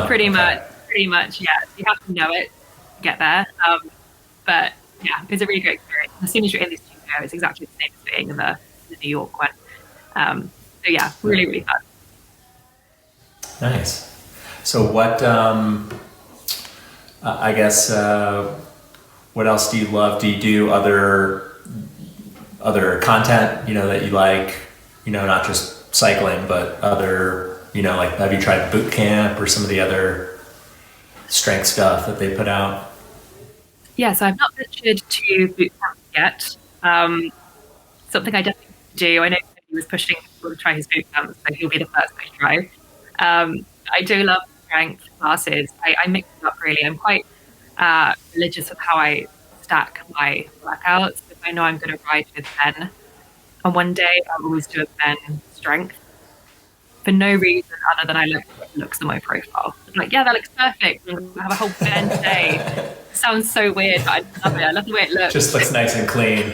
Speaker 4: Pretty much, yeah. You have to know it to get there. But yeah, it was a really great experience. As soon as you're in the studio, it's exactly the same as being in the New York one. So yeah, really, really fun.
Speaker 2: Nice. So what, I guess, what else do you love? Do you do other content, that you like, not just cycling, but other, like, have you tried boot camp or some of the other strength stuff that they put out?
Speaker 4: Yeah, so I've not ventured to boot camp yet. Something I definitely do. I know he was pushing to try his boot camp, so he'll be the first to try. I do love strength classes. I mix it up really. I'm quite religious with how I stack my workouts. If I know I'm going to ride with Ben on one day, I'll always do a Ben strength for no reason other than I look at what looks on my profile. I'm like, yeah, that looks perfect. I have a whole Ben day. It sounds so weird, but I love it. I love the way it looks.
Speaker 2: Just looks nice and clean.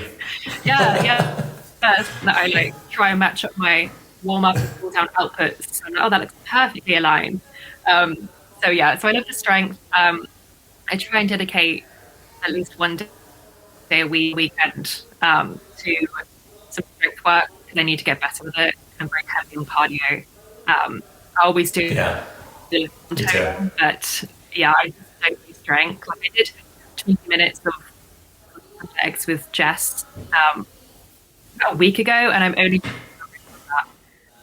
Speaker 4: Yeah. That I like try and match up my warm-up and cool-down outputs. And, that looks perfectly aligned. So I love the strength. I try and dedicate at least one day a weekend to some strength work because I need to get better with it. I'm very heavy on cardio. I always do the tone, but yeah, I just don't do strength. Like I did 20 minutes of legs with Jess about a week ago, and I'm only doing that.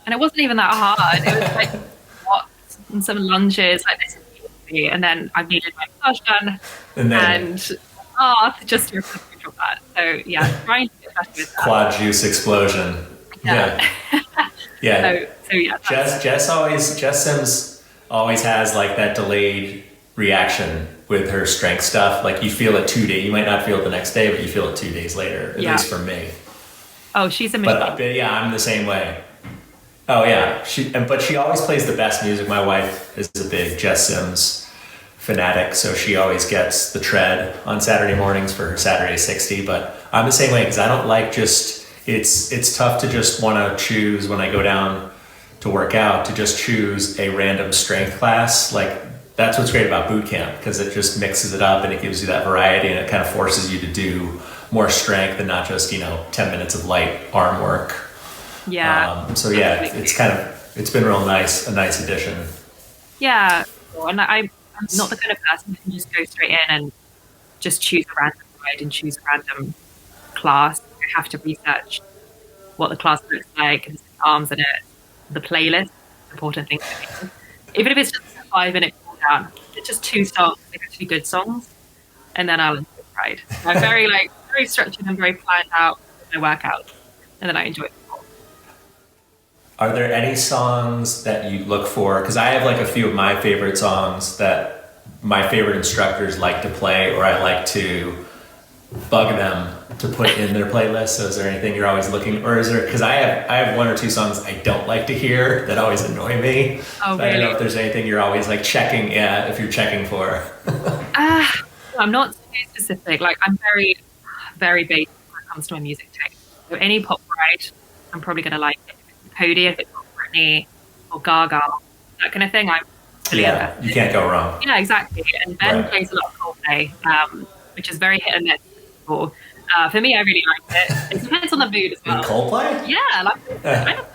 Speaker 4: And it wasn't even that hard. It was like squats and some lunges like this, and then I needed my massage done and just to recover from that. So yeah, trying to get better with that.
Speaker 2: Quad juice explosion. Yeah. Yeah.
Speaker 4: So yeah.
Speaker 2: Jess Sims always has like that delayed reaction with her strength stuff. Like you feel it 2 days. You might not feel it the next day, but you feel it 2 days later. At least for me.
Speaker 4: Oh, she's amazing.
Speaker 2: But yeah, I'm the same way. Oh yeah, but she always plays the best music. My wife is a big Jess Sims fanatic, so she always gets the Tread on Saturday mornings for her Saturday 60. But I'm the same way because I don't like just. It's tough to just want to choose when I go down to work out to just choose a random strength class. Like that's what's great about boot camp because it just mixes it up and it gives you that variety and it kind of forces you to do more strength and not just 10 minutes of light arm work.
Speaker 4: Yeah.
Speaker 2: It's been real nice, a nice addition.
Speaker 4: Yeah, and I'm not the kind of person that can just go straight in and just choose a random ride and choose a random class. I have to research what the class looks like and the arms in it, the playlist, important thing for me. Even if it's just a 5-minute cool down, it's just 2 songs, they're actually good songs, and then I'll enjoy the ride. I'm very structured and very planned out with my workouts, and then I enjoy it.
Speaker 2: Are there any songs that you look for? Because I have like a few of my favorite songs that my favorite instructors like to play, or I like to bug them to put in their playlist. So is there anything you're always looking, or is there, because I have 1 or 2 songs I don't like to hear that always annoy me.
Speaker 4: Oh, really?
Speaker 2: I don't know if there's anything you're always like checking, if you're checking for.
Speaker 4: I'm not too specific. Like I'm very, very basic when it comes to my music taste. So any pop ride, I'm probably going to like it. If it's Cody, if it's Britney or Gaga, that kind of thing, I'm really invested.
Speaker 2: You can't go wrong.
Speaker 4: Yeah, exactly. And Ben plays a lot of Coldplay, which is very hit and miss. For me, I really like it. It depends on the mood as well.
Speaker 2: In Coldplay?
Speaker 4: Yeah, I love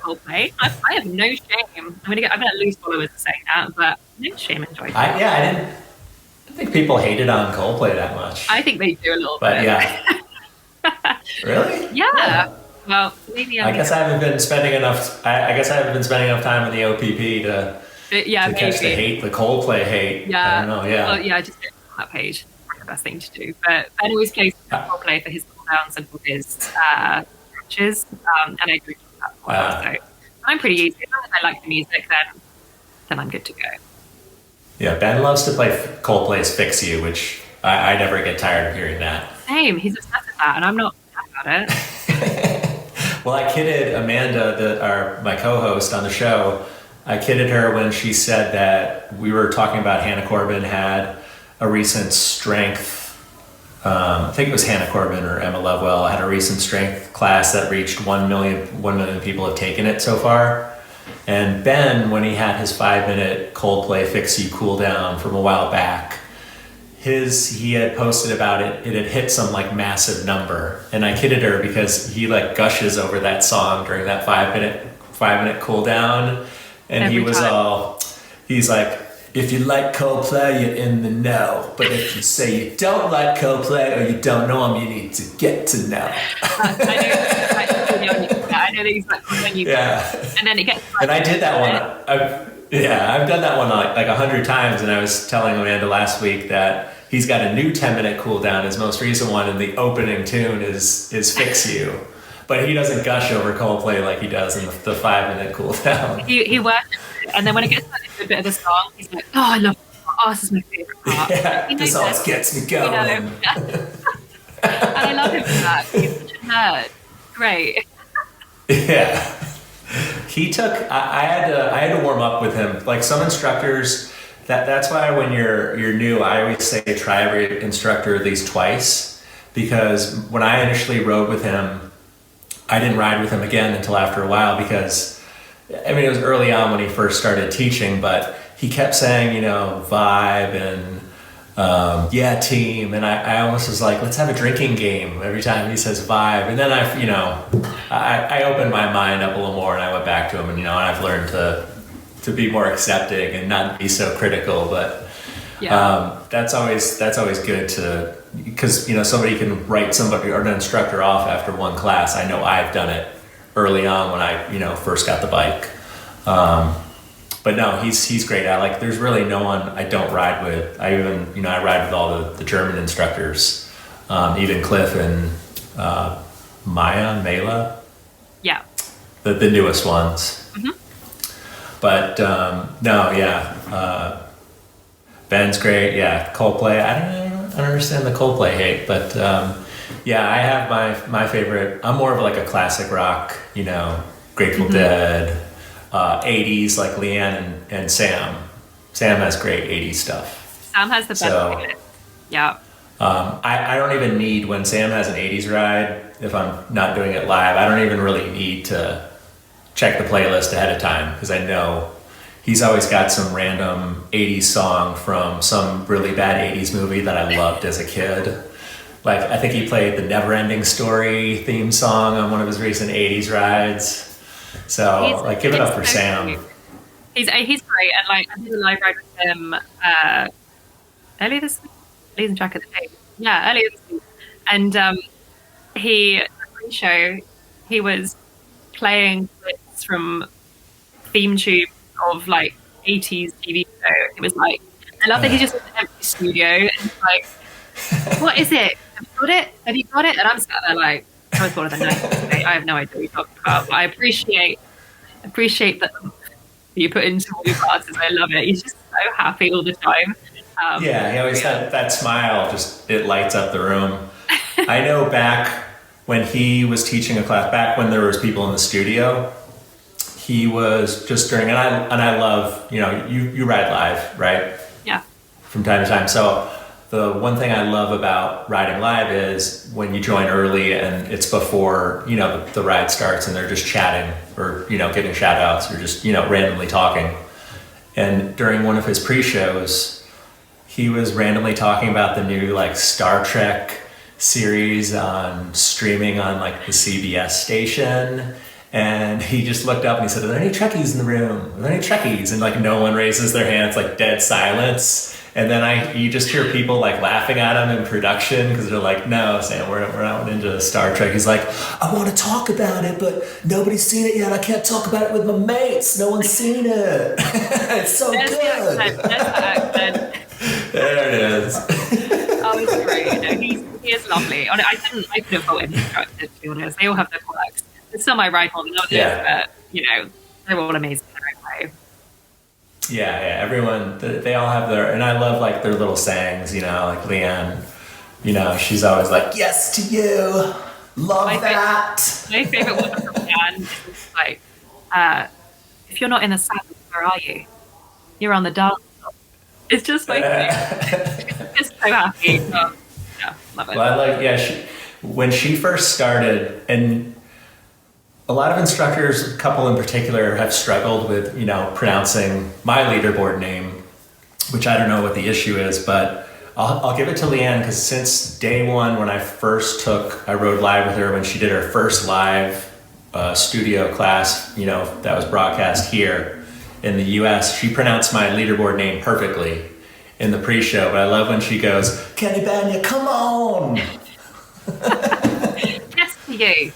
Speaker 4: Coldplay. I have no shame. I'm gonna lose followers for saying that, but no shame enjoying it.
Speaker 2: I didn't think people hated on Coldplay that much.
Speaker 4: I think they do a little bit.
Speaker 2: But yeah. Really?
Speaker 4: Yeah. Well, maybe
Speaker 2: I guess I haven't been spending enough. I guess I haven't been spending enough time in the OPP to catch the hate, the Coldplay hate.
Speaker 4: Yeah.
Speaker 2: I don't know. Yeah.
Speaker 4: Well, yeah, just get on that page. Probably the best thing to do. But Ben always plays Coldplay for his cooldowns and for his stretches, and I agree with that. So I'm pretty easy. As long as I like the music, then I'm good to go.
Speaker 2: Yeah, Ben loves to play Coldplay's Fix You, which I never get tired of hearing that.
Speaker 4: Same. He's obsessed with that, and I'm not mad about it.
Speaker 2: Well, I kidded Amanda, my co-host on the show, I kidded her when she said that we were talking about Hannah Corbin had a recent strength, I think it was Hannah Corbin or Emma Lovewell, had a recent strength class that reached 1 million people have taken it so far. And Ben, when he had his 5-minute Coldplay Fix You cool down from a while back, he had posted about it. It had hit some like massive number, and I kidded her because he like gushes over that song during that 5-minute cool down, and
Speaker 4: Every
Speaker 2: he was
Speaker 4: time.
Speaker 2: he's like, if you like Coldplay, you're in the know. But if you say you don't like Coldplay or you don't know them, you need to get to know.
Speaker 4: I know that he's like when you and then it gets.
Speaker 2: And I did that one. I've done that one like 100 times, and I was telling Amanda last week that he's got a new 10-minute cool down. His most recent one, and the opening tune is Fix You. But he doesn't gush over Coldplay like he does in the 5-minute cool down.
Speaker 4: He works, and then when it gets to a good bit of the song, he's like, "Oh, I love it. Oh, this is my favorite part."
Speaker 2: Yeah, this always gets me going.
Speaker 4: And I love him for that. He's such a nerd. Great.
Speaker 2: Yeah. He took. I had to warm up with him. Like some instructors, that's why when you're new, I always say try every instructor at least twice, because when I initially rode with him, I didn't ride with him again until after a while, because I mean it was early on when he first started teaching, but he kept saying vibe and team, and I almost was like, let's have a drinking game every time he says vibe. And then I opened my mind up a little more, and I went back to him, and I've learned to be more accepting and not be so critical. But that's always good to, because somebody can write somebody or an instructor off after one class. I know I've done it early on when I first got the bike. But no, he's great. There's really no one I don't ride with. I even, I ride with all the German instructors, even Cliff and Mela.
Speaker 4: Yeah.
Speaker 2: The newest ones.
Speaker 4: Mm-hmm.
Speaker 2: But Ben's great. Yeah, Coldplay. I don't understand the Coldplay hate, but I have my favorite. I'm more of like a classic rock, Grateful Dead. 80s like Leanne and Sam. Sam has great 80s stuff.
Speaker 4: Sam has the best playlist. Yeah.
Speaker 2: I don't even need, when Sam has an 80s ride, if I'm not doing it live, I don't even really need to check the playlist ahead of time, because I know he's always got some random 80s song from some really bad 80s movie that I loved as a kid. Like, I think he played the Never-Ending Story theme song on one of his recent 80s rides. So, give it up for Sam.
Speaker 4: Cute. He's great, and I did a live ride with him earlier this week. Losing track of the date. Yeah, earlier this week. And the pre-show, he was playing clips from theme tube of 80s TV show. It was I love that he just has an empty studio, and he's like, "What is it? Have you got it? Have you got it?" And I'm sat there I was born in the 90s today. I have no idea what you're talking about, but I appreciate that you put into all your classes. I love it. He's just so happy all the time.
Speaker 2: He always had that smile, just it lights up the room. I know back when he was teaching a class, back when there was people in the studio, he was just during, and I love, you ride live, right?
Speaker 4: Yeah.
Speaker 2: From time to time. So the one thing I love about riding live is when you join early and it's before, the ride starts, and they're just chatting or, giving shout outs or just, randomly talking. And during one of his pre-shows, he was randomly talking about the new Star Trek series streaming on the CBS station. And he just looked up and he said, "Are there any Trekkies in the room? Are there any Trekkies?" And no one raises their hands, dead silence. And then you just hear people laughing at him in production, because they're like, "No, Sam, we're not into Star Trek." He's like, "I want to talk about it, but nobody's seen it yet. I can't talk about it with my mates. No one's seen it." It's so
Speaker 4: There's
Speaker 2: good.
Speaker 4: There's the accent.
Speaker 2: There it is.
Speaker 4: Oh, it's great. He is lovely. I couldn't fault any instructor, to be honest. They all have their quirks. It's not my ride more than others, but, they're all amazing in their own way.
Speaker 2: Yeah, everyone, they all have and I love like their little sayings, like Leanne, she's always like, yes to you, love that.
Speaker 4: My favorite one from Leanne is like, if you're not in the saddle, where are you? You're on the dance floor. It's just my favorite. Just so happy. Love it.
Speaker 2: Well, when she first started, and a lot of instructors, a couple in particular, have struggled with, pronouncing my leaderboard name, which I don't know what the issue is, but I'll give it to Leanne, because since day one, when I rode live with her when she did her first live studio class, that was broadcast here in the US, she pronounced my leaderboard name perfectly in the pre-show. But I love when she goes, Kenny Banya, come on!
Speaker 4: Yes to you.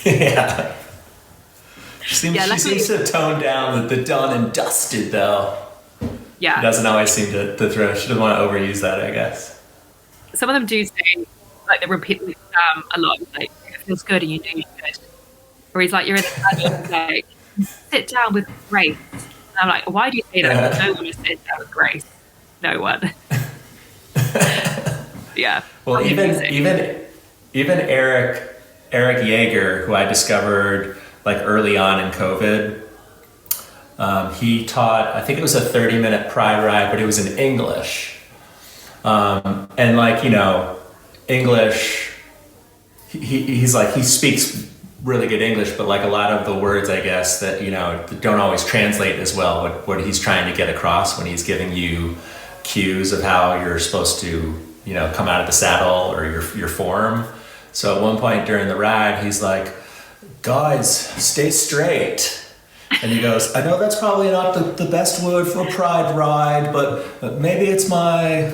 Speaker 2: Yeah. She seems to tone down the done and dusted, though.
Speaker 4: Yeah.
Speaker 2: She doesn't always seem to throw. She doesn't want to overuse that, I guess.
Speaker 4: Some of them do say, like, they repeat a lot, like, it feels good and you know you should. Or he's like, you're in the saddle, like, sit down with grace. And I'm like, why do you say that? No one will sit down with grace. No one. Yeah.
Speaker 2: Well, even Eric Yeager, who I discovered like early on in COVID, he taught, I think it was a 30-minute Pride ride, but it was in English. And like, English, he's like, he speaks really good English, but like a lot of the words, I guess, that, don't always translate as well what he's trying to get across when he's giving you cues of how you're supposed to, come out of the saddle or your form. So at one point during the ride, he's like, guys, stay straight. And he goes, I know that's probably not the best word for a Pride ride, but maybe it's my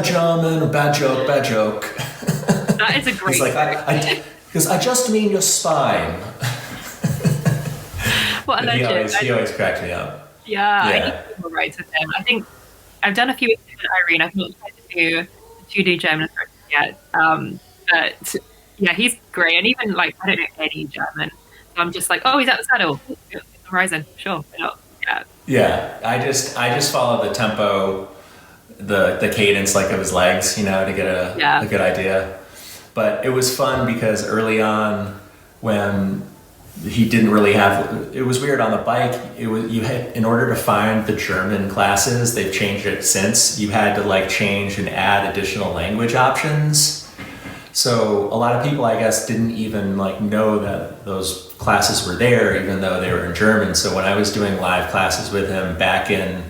Speaker 2: German, or bad joke.
Speaker 4: That is a great
Speaker 2: joke. Because I just mean your spine.
Speaker 4: What a legend.
Speaker 2: He always cracks me up.
Speaker 4: Yeah. I need to do more rides with him. I think I've done a few with him and Irene. I've not tried to do the 2D German yet. But yeah, he's great. And even like, I don't know any German. So I'm just like, oh, he's at the saddle. Horizon. Sure. Why not? Yeah.
Speaker 2: Yeah. I just follow the tempo, the cadence like of his legs, to get a good idea. But it was fun because early on when he didn't really have, it was weird on the bike. You had, in order to find the German classes, they've changed it since, you had to like change and add additional language options. So a lot of people, I guess, didn't even like know that those classes were there, even though they were in German. So when I was doing live classes with him back in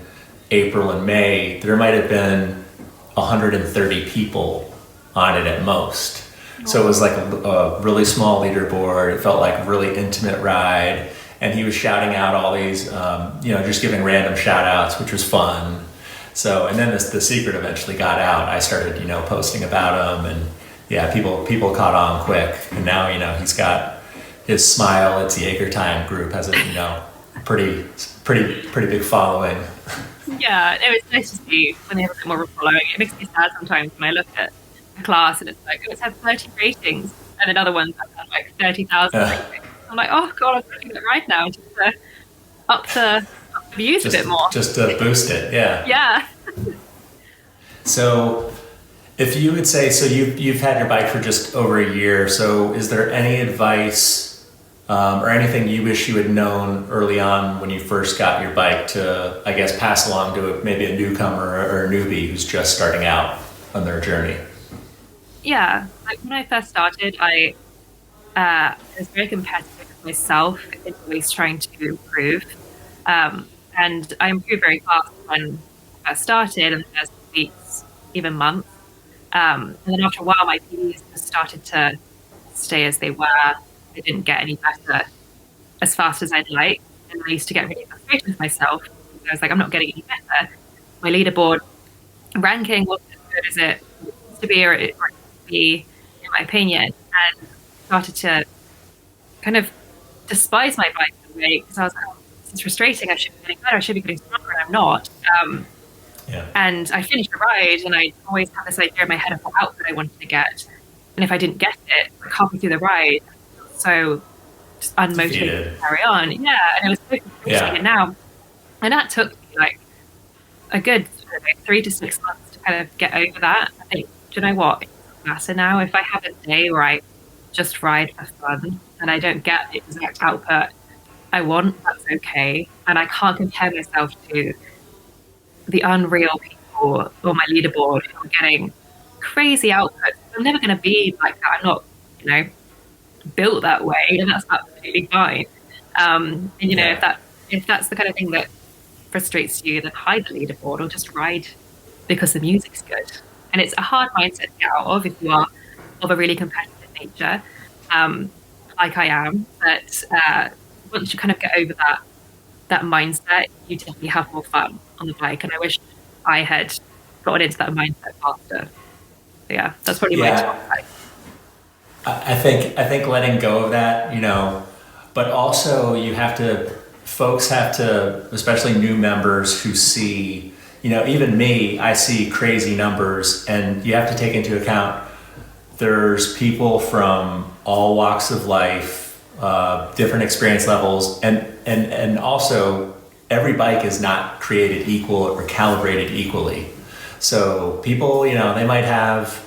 Speaker 2: April and May, there might have been 130 people on it at most. So it was like a really small leaderboard. It felt like a really intimate ride. And he was shouting out all these, just giving random shout outs, which was fun. So, and then the secret eventually got out. I started, posting about him, and yeah, people caught on quick. And now, he's got his Smile, It's Jaeger Time group has a, pretty big following.
Speaker 4: Yeah, it was nice to see when they have a bit more of a following. It makes me sad sometimes when I look at a class and it's like, it's had 30 ratings, and then other ones have had like 30,000 ratings. I'm like, oh god, I'm doing it right now just to up the views a bit more. Just
Speaker 2: to boost it, yeah.
Speaker 4: Yeah.
Speaker 2: So if you would say, so you've had your bike for just over a year, so is there any advice or anything you wish you had known early on when you first got your bike to, I guess, pass along to maybe a newcomer or a newbie who's just starting out on their journey?
Speaker 4: Yeah, like when I first started, I was very competitive with myself in always trying to improve. And I improved very fast when I first started, in the first weeks, even months. And then after a while, my PDs just started to stay as they were. They didn't get any better as fast as I'd like. And I used to get really frustrated with myself. I was like, I'm not getting any better. My leaderboard ranking wasn't as good as it used to be, or it be, in my opinion, and started to kind of despise my bike in a way, because I was like, oh, this is frustrating. I should be getting better. I should be getting stronger, and I'm not. And I finished the ride, and I always had this idea in my head of what outfit I wanted to get. And if I didn't get it, like halfway through the ride, so just unmotivated to carry on. Yeah, and it was so confusing. And now, and that took me like a good 3 to 6 months to kind of get over that. I think, do you know what? It doesn't matter now. If I have a day where I just ride for fun and I don't get the exact output I want, that's okay. And I can't compare myself to the unreal people on my leaderboard who are getting crazy outputs. I'm never going to be like that. I'm not, built that way, and that's absolutely fine. And if that's the kind of thing that frustrates you, then hide the leaderboard or just ride because the music's good. And it's a hard mindset to get out of if you are of a really competitive nature, like I am. But once you kind of get over that mindset, you definitely have more fun on the bike. And I wish I had gotten into that mindset faster. So yeah, that's probably my top advice.
Speaker 2: I think letting go of that, but also folks have to, especially new members who see, even me, I see crazy numbers, and you have to take into account there's people from all walks of life, different experience levels, and also every bike is not created equal or calibrated equally. So people, they might have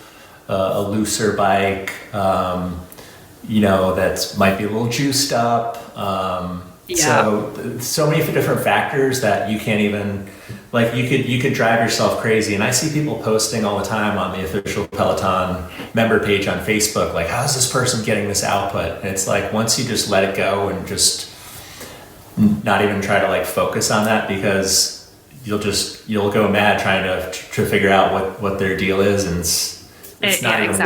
Speaker 2: a looser bike, that might be a little juiced up. So many different factors that you can't even, like, you could drive yourself crazy. And I see people posting all the time on the official Peloton member page on Facebook, like, how's this person getting this output? And it's like, once you just let it go and just not even try to like focus on that, because you'll go mad trying to figure out what their deal is, and it's not even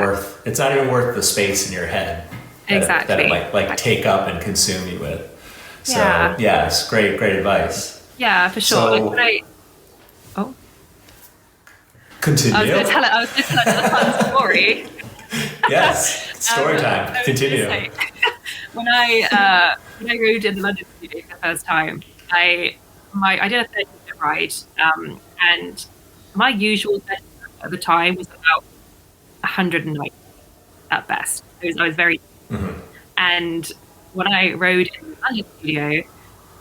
Speaker 2: worth the space in your head that it like take up and consume you with. So it's great advice.
Speaker 4: Yeah, for sure.
Speaker 2: Continue.
Speaker 4: I was going to tell a fun story.
Speaker 2: Yes, story time. Continue.
Speaker 4: Say, when I rode in the London studio for the first time, I did a 30-minute ride, and my usual 30 at the time was about 190 at best. I was very, and when I rode in the London studio,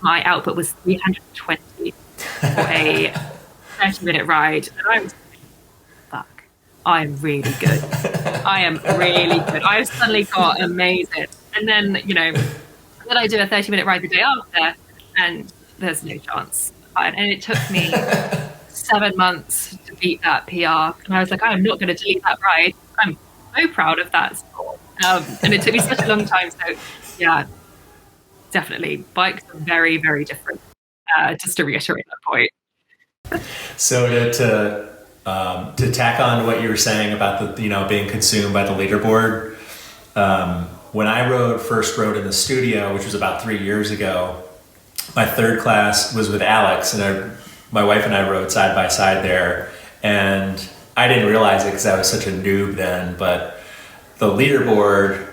Speaker 4: my output was 320 for a 30-minute ride, and I was fuck, I'm really good. I am really good. I've suddenly got amazing. And then, then I do a 30-minute ride the day after, and there's no chance. And it took me 7 months to beat that PR. And I was like, I'm not going to delete that ride. I'm so proud of that score. And it took me such a long time. So, yeah, definitely. Bikes are very, very different, just to reiterate that point.
Speaker 2: So to tack on what you were saying about the being consumed by the leaderboard, when I first rode in the studio, which was about 3 years ago, my third class was with Alex, and my wife and I rode side by side there, and I didn't realize it because I was such a noob then, but the leaderboard,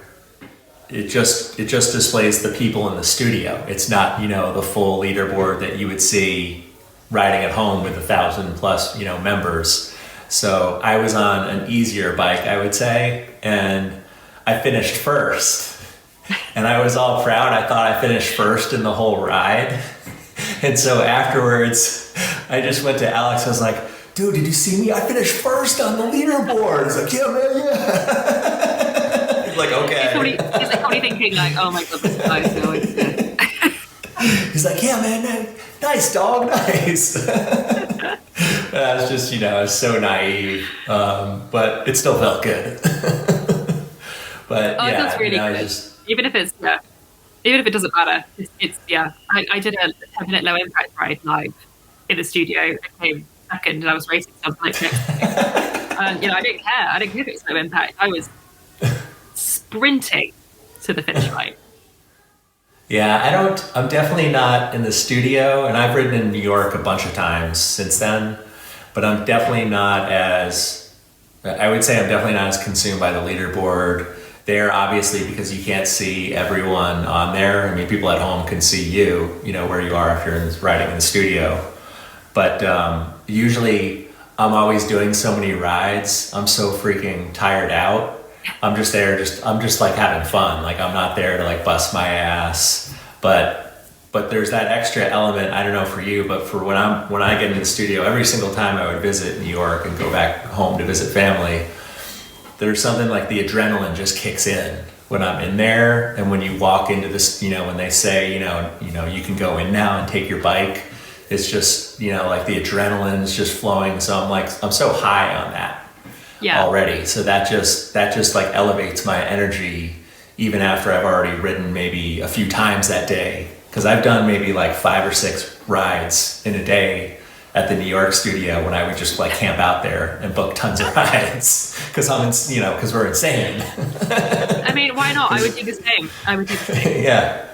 Speaker 2: it just displays the people in the studio. It's not the full leaderboard that you would see riding at home with 1,000 plus members. So I was on an easier bike, I would say, and I finished first. And I was all proud. I thought I finished first in the whole ride. And so afterwards, I just went to Alex. I was like, dude, did you see me? I finished first on the leaderboard. He's like, yeah, man, yeah. He's like, okay.
Speaker 4: He's probably thinking like, oh my God, this guy's so good.
Speaker 2: He's like, yeah, man, nice dog, nice. I was just, I was so naive, but it still felt good. But
Speaker 4: it feels really good. Even if it doesn't matter, it's I did a 10-minute low impact ride live in the studio. I came second, and I was racing something next to me. And I didn't care. I didn't care if it was low impact. I was sprinting to the finish line.
Speaker 2: Yeah, I'm definitely not in the studio, and I've ridden in New York a bunch of times since then, but I'm definitely not as consumed by the leaderboard there, obviously, because you can't see everyone on there. I mean, people at home can see you, where you are if you're riding in the studio. But usually I'm always doing so many rides, I'm so freaking tired out I'm just there, I'm just like having fun. Like I'm not there to like bust my ass, but there's that extra element. I don't know for you, but for when I get into the studio, every single time I would visit New York and go back home to visit family, there's something like the adrenaline just kicks in when I'm in there. And when you walk into this, when they say, you can go in now and take your bike, it's just, like the adrenaline is just flowing. So I'm so high on that already. So that just like elevates my energy even after I've already ridden maybe a few times that day. Cause I've done maybe like 5 or 6 rides in a day at the New York studio when I would just like camp out there and book tons of rides because because we're insane.
Speaker 4: I mean, why not? I would do the same.
Speaker 2: Yeah.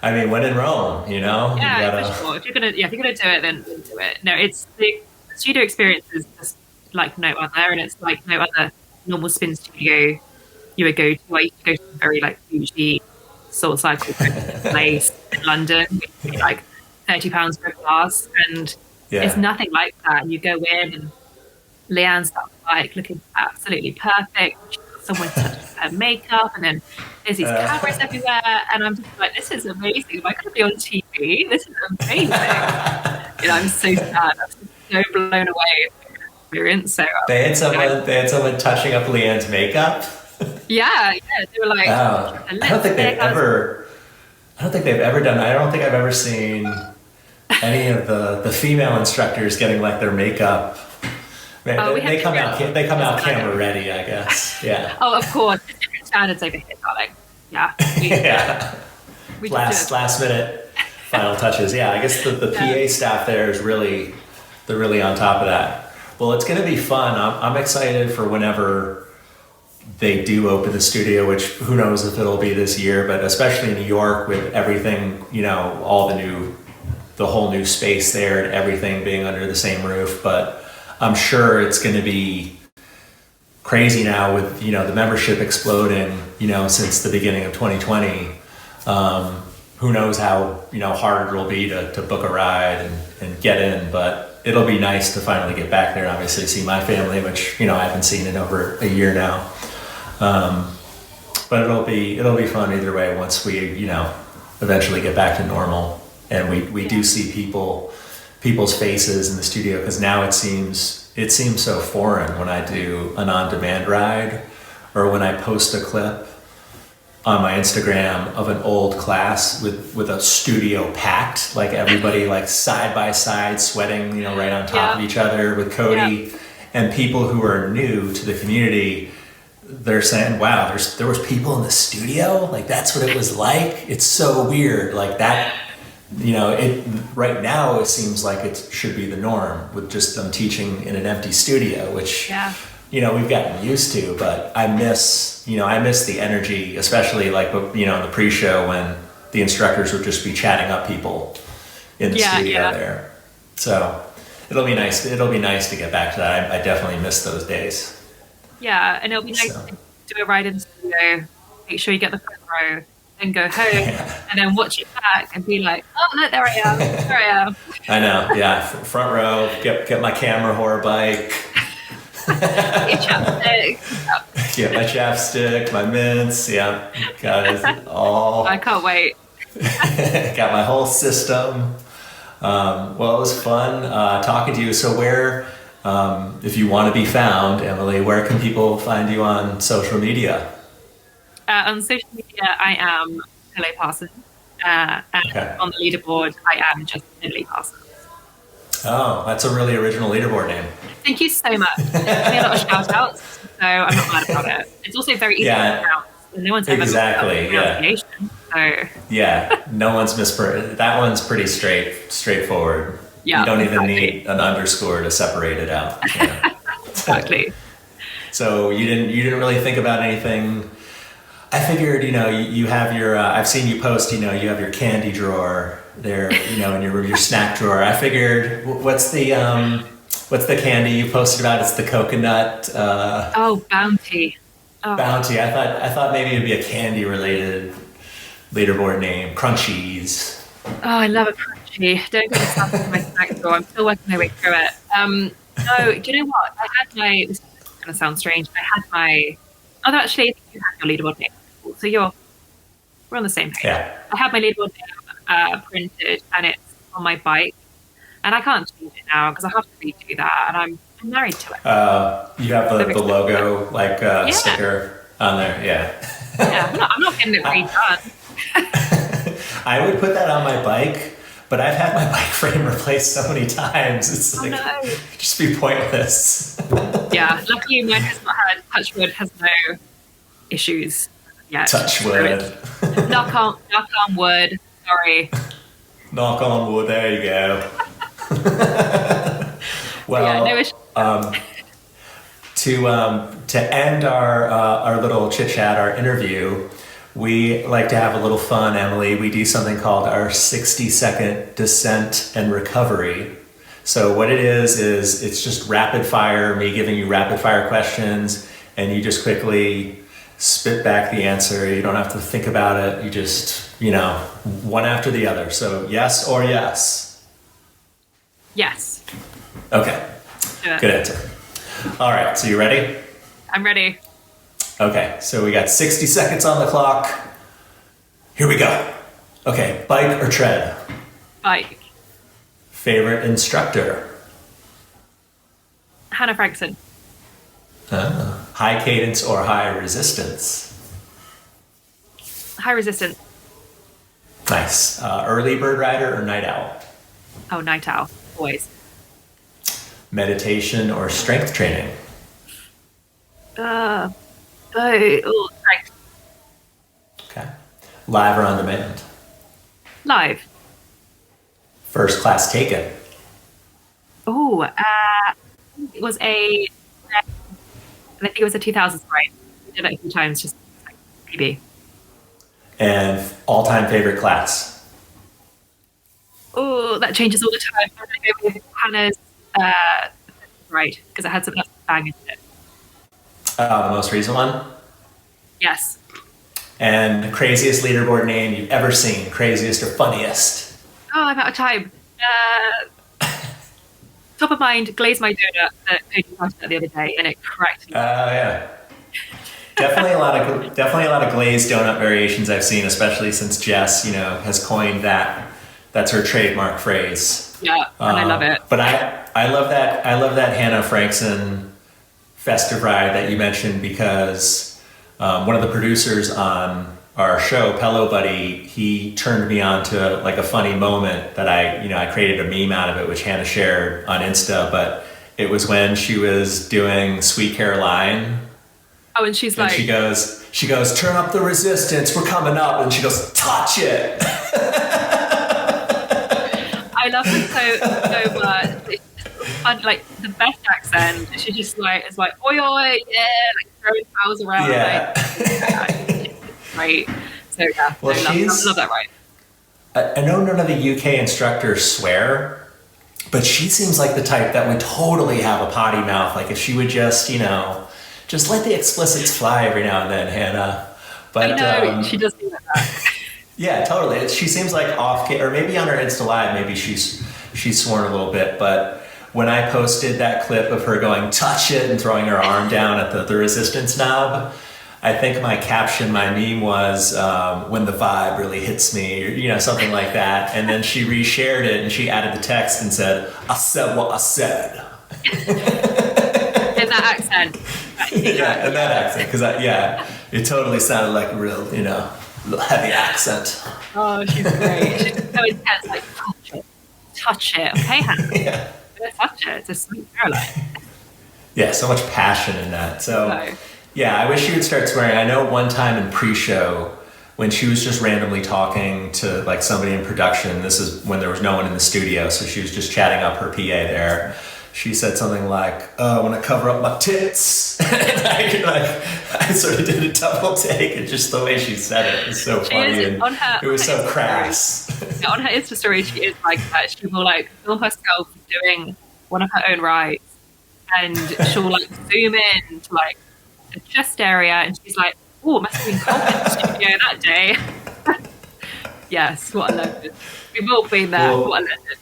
Speaker 2: I mean, when in Rome,
Speaker 4: Yeah, for sure. If you're gonna do it, then do it. No, it's the studio experience is just like no other, and it's like no other normal spin studio you would go to. I used to go to a very like bougie Soul Cycle place in London, which would be like £30 for a class, and it's nothing like that. You go in and Leanne's that bike looking absolutely perfect. Someone touches her makeup, and then there's these cameras everywhere, and I'm just like, this is amazing. Am I going to be on TV? This is amazing. I'm so sad. I'm so blown away by the experience. So
Speaker 2: they had someone touching up Leanne's makeup.
Speaker 4: Yeah, they were like,
Speaker 2: I don't think they've ever done. I don't think I've ever seen any of the female instructors getting like their makeup. They come out camera ready, I guess. Yeah.
Speaker 4: Oh, of course. There's different standards over here, darling. Yeah.
Speaker 2: Last minute final touches. Yeah, I guess the PA staff there is they're really on top of that. Well, it's going to be fun. I'm excited for whenever they do open the studio, which who knows if it'll be this year, but especially in New York with everything, all the whole new space there and everything being under the same roof. But I'm sure it's going to be crazy now with, the membership exploding, since the beginning of 2020. Who knows how, hard it'll be to book a ride and get in, but it'll be nice to finally get back there and obviously see my family, which, I haven't seen in over a year now. But it'll be fun either way once we, eventually get back to normal and we do see people's faces in the studio, because now it seems so foreign when I do an on-demand ride or when I post a clip on my Instagram of an old class with a studio packed, like everybody like side by side sweating, right on top of each other with Cody, and people who are new to the community, they're saying, wow, there was people in the studio, like that's what it was like. It's so weird, like that. Right now it seems like it should be the norm with just them teaching in an empty studio, which we've gotten used to. But I miss the energy, especially like in the pre-show when the instructors would just be chatting up people in the studio there. So it'll be nice to get back to that. I definitely miss those days.
Speaker 4: Yeah, and it'll be nice to do a ride in the studio, make sure you get the front row, and go home, and then watch it back and be like, oh, look, there I am.
Speaker 2: I know, front row, get my camera whore bike.
Speaker 4: Your chapstick.
Speaker 2: Get my chapstick, my mints, got it all.
Speaker 4: I can't wait.
Speaker 2: Got my whole system. Well, it was fun talking to you. So where... if you want to be found, Emily, where can people find you on social media?
Speaker 4: On social media, I am Emily Parsons. And on the leaderboard, I am just Emily Parsons.
Speaker 2: Oh, that's a really original leaderboard name.
Speaker 4: Thank you so much. There's a lot of shout outs, so I'm not mad about it. It's also very easy to pronounce. No one's ever pronunciation. So.
Speaker 2: No one's that one's pretty straightforward.
Speaker 4: Yeah,
Speaker 2: you don't even need an underscore to separate it out.
Speaker 4: Exactly.
Speaker 2: So you didn't really think about anything. I figured, you have your. I've seen you post. You have your candy drawer there. In your snack drawer. I figured, what's the candy you posted about? It's the coconut.
Speaker 4: Bounty. Oh.
Speaker 2: Bounty. I thought maybe it'd be a candy related leaderboard name. Crunchies.
Speaker 4: Oh, I love a crunchy. Don't get me started with my snack drawer. I'm still working my way through it. No, do you know what? This is going to sound strange. I had my Oh, actually, I think you have your leaderboard name. So we're on the same page.
Speaker 2: Yeah.
Speaker 4: I have my leaderboard name printed, and it's on my bike. And I can't change it now because I have to redo that, and I'm married to it.
Speaker 2: You have the logo sticker on there, yeah.
Speaker 4: Yeah, I'm not getting it redone.
Speaker 2: I would put that on my bike, but I've had my bike frame replaced so many times. It's like just be pointless.
Speaker 4: Yeah, luckily mine has not had touch wood, has no issues yet.
Speaker 2: Touch wood.
Speaker 4: Knock on wood. Sorry.
Speaker 2: Knock on wood. There you go. Well,
Speaker 4: yeah, no issue.
Speaker 2: To end our little chit chat, our interview, we like to have a little fun, Emily. We do something called our 60-second descent and recovery. So what it is it's just rapid fire, me giving you rapid fire questions, and you just quickly spit back the answer. You don't have to think about it. You just, one after the other. So yes or yes?
Speaker 4: Yes.
Speaker 2: Okay.
Speaker 4: Yeah.
Speaker 2: Good answer. All right. So you ready?
Speaker 4: I'm ready.
Speaker 2: Okay. So we got 60 seconds on the clock. Here we go. Okay. Bike or tread?
Speaker 4: Bike.
Speaker 2: Favorite instructor?
Speaker 4: Hannah Frankson.
Speaker 2: High cadence or high resistance?
Speaker 4: High resistance.
Speaker 2: Nice. Early bird rider or night owl?
Speaker 4: Oh, night owl. Always.
Speaker 2: Meditation or strength training?
Speaker 4: Strength.
Speaker 2: Okay. Live or on demand?
Speaker 4: Live.
Speaker 2: First class taken?
Speaker 4: Oh, it was I think it was a 2000s ride. We did it a few times, just like PB.
Speaker 2: And all-time favorite class?
Speaker 4: Oh, that changes all the time. I'm going to go with Hannah's ride, because it had some bangers in it.
Speaker 2: The most recent one?
Speaker 4: Yes.
Speaker 2: And craziest leaderboard name you've ever seen? Craziest or funniest?
Speaker 4: Oh, I'm out of time. Top of mind, glaze my donut that Cody posted the other day, and it cracked me.
Speaker 2: Yeah. Definitely a lot of glazed donut variations I've seen, especially since Jess, has coined that. That's her trademark phrase.
Speaker 4: Yeah, and I love it.
Speaker 2: But I love that Hannah Frankson festive ride that you mentioned, because one of the producers on our show, Pelo Buddy, he turned me on to like a funny moment that I created a meme out of it, which Hannah shared on Insta, but it was when she was doing Sweet Caroline.
Speaker 4: Oh, and she's like,
Speaker 2: she goes, turn up the resistance, we're coming up, and she goes, touch it.
Speaker 4: I love her so much. It's fun, like the best accent. She just is like, oi oi, yeah, like throwing towels around.
Speaker 2: Yeah.
Speaker 4: It's great. So yeah,
Speaker 2: well,
Speaker 4: I love that ride.
Speaker 2: I know none of the UK instructors swear, but she seems like the type that would totally have a potty mouth. Like if she would just, just let the explicits fly every now and then, Hannah. But
Speaker 4: I know, she does do that.
Speaker 2: Yeah, totally. She seems like or maybe on her Insta Live, maybe she's sworn a little bit. But when I posted that clip of her going, touch it, and throwing her arm down at the resistance knob, I think my caption, my meme was, when the vibe really hits me, or, something like that. And then she reshared it and she added the text and said, I said what I said.
Speaker 4: In that accent.
Speaker 2: Yeah, in that accent. Because, it totally sounded like a real, heavy accent.
Speaker 4: Oh, she's great. She's so intense, like, touch it. Okay, Hannah.
Speaker 2: Yeah.
Speaker 4: Touch it. It's a Sweet Caroline.
Speaker 2: Yeah, so much passion in that. So, yeah, I wish she would start swearing. I know one time in pre-show, when she was just randomly talking to like somebody in production, this is when there was no one in the studio, so she was just chatting up her PA there. She said something like, "Oh, I want to cover up my tits." And I sort of did a double take, and just the way she said it was so funny, and it was so crass.
Speaker 4: Yeah, on her Insta story, she is like that. She will film herself doing one of her own rides, and she'll zoom in to the chest area, and she's like, "Oh, it must have been cold in the studio that day." Yes, what a legend. We've all been there. Well, what a legend.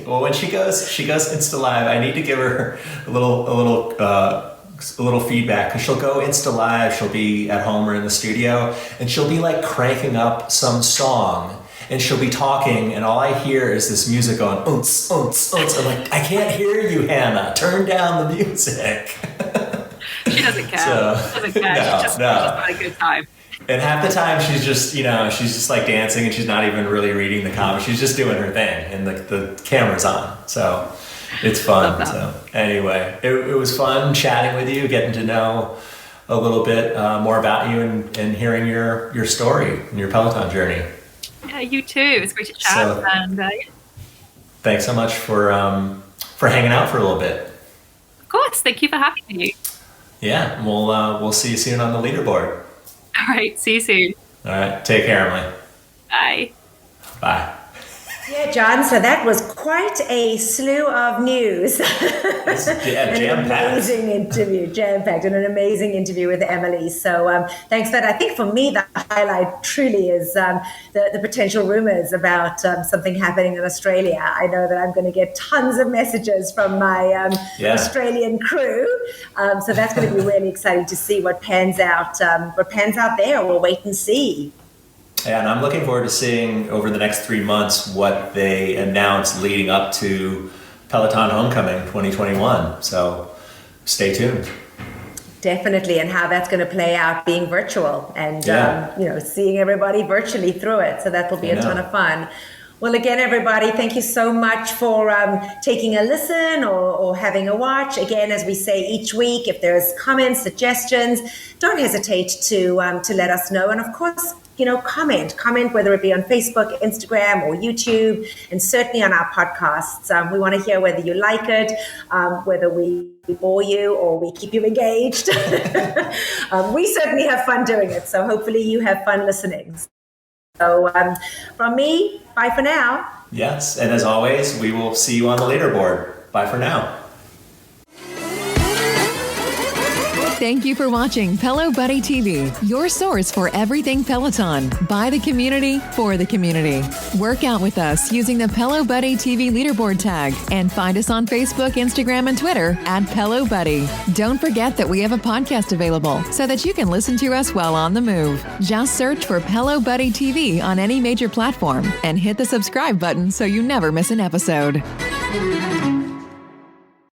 Speaker 2: Well, when she goes Insta Live, I need to give her a little a little feedback, because she'll go Insta Live, she'll be at home or in the studio, and she'll be like cranking up some song, and she'll be talking, and all I hear is this music going, oonts, oonts, oonts. I'm like, I can't hear you, Hannah. Turn down the music.
Speaker 4: She doesn't care. She doesn't care. She's just having a good time.
Speaker 2: And half the time she's just, she's just like dancing, and she's not even really reading the comments. She's just doing her thing, and the camera's on. So it's fun. So anyway, it was fun chatting with you, getting to know a little bit more about you, and hearing your story and your Peloton journey.
Speaker 4: Yeah, you too. It was great to chat.
Speaker 2: So, thanks so much for hanging out for a little bit.
Speaker 4: Of course. Thank you for having me.
Speaker 2: Yeah, we'll see you soon on the leaderboard.
Speaker 4: All right. See you soon.
Speaker 2: All right. Take care, Emily.
Speaker 4: Bye.
Speaker 2: Bye.
Speaker 1: Yeah, John, so that was quite a slew of news. An amazing interview, jam-packed, and an amazing interview with Emily. So thanks for that. I think for me, the highlight truly is the potential rumors about something happening in Australia. I know that I'm going to get tons of messages from my Australian crew. So that's going to be really exciting to see what pans out there. We'll wait and see.
Speaker 2: And I'm looking forward to seeing over the next 3 months what they announce leading up to Peloton Homecoming 2021. So stay tuned.
Speaker 1: Definitely, and how that's going to play out being virtual and seeing everybody virtually through it. So that will be a ton of fun. Well, again, everybody, thank you so much for taking a listen or having a watch. Again, as we say each week, if there's comments, suggestions, don't hesitate to let us know. And of course, comment, whether it be on Facebook, Instagram, or YouTube, and certainly on our podcasts. We want to hear whether you like it, whether we bore you or we keep you engaged. We certainly have fun doing it. So hopefully you have fun listening. So from me, bye for now.
Speaker 2: Yes, and as always, we will see you on the leaderboard. Bye for now.
Speaker 3: Thank you for watching Pelo Buddy TV, your source for everything Peloton, by the community, for the community. Work out with us using the Pelo Buddy TV leaderboard tag, and find us on Facebook, Instagram, and Twitter at Pelo Buddy. Don't forget that we have a podcast available so that you can listen to us while on the move. Just search for Pelo Buddy TV on any major platform and hit the subscribe button so you never miss an episode.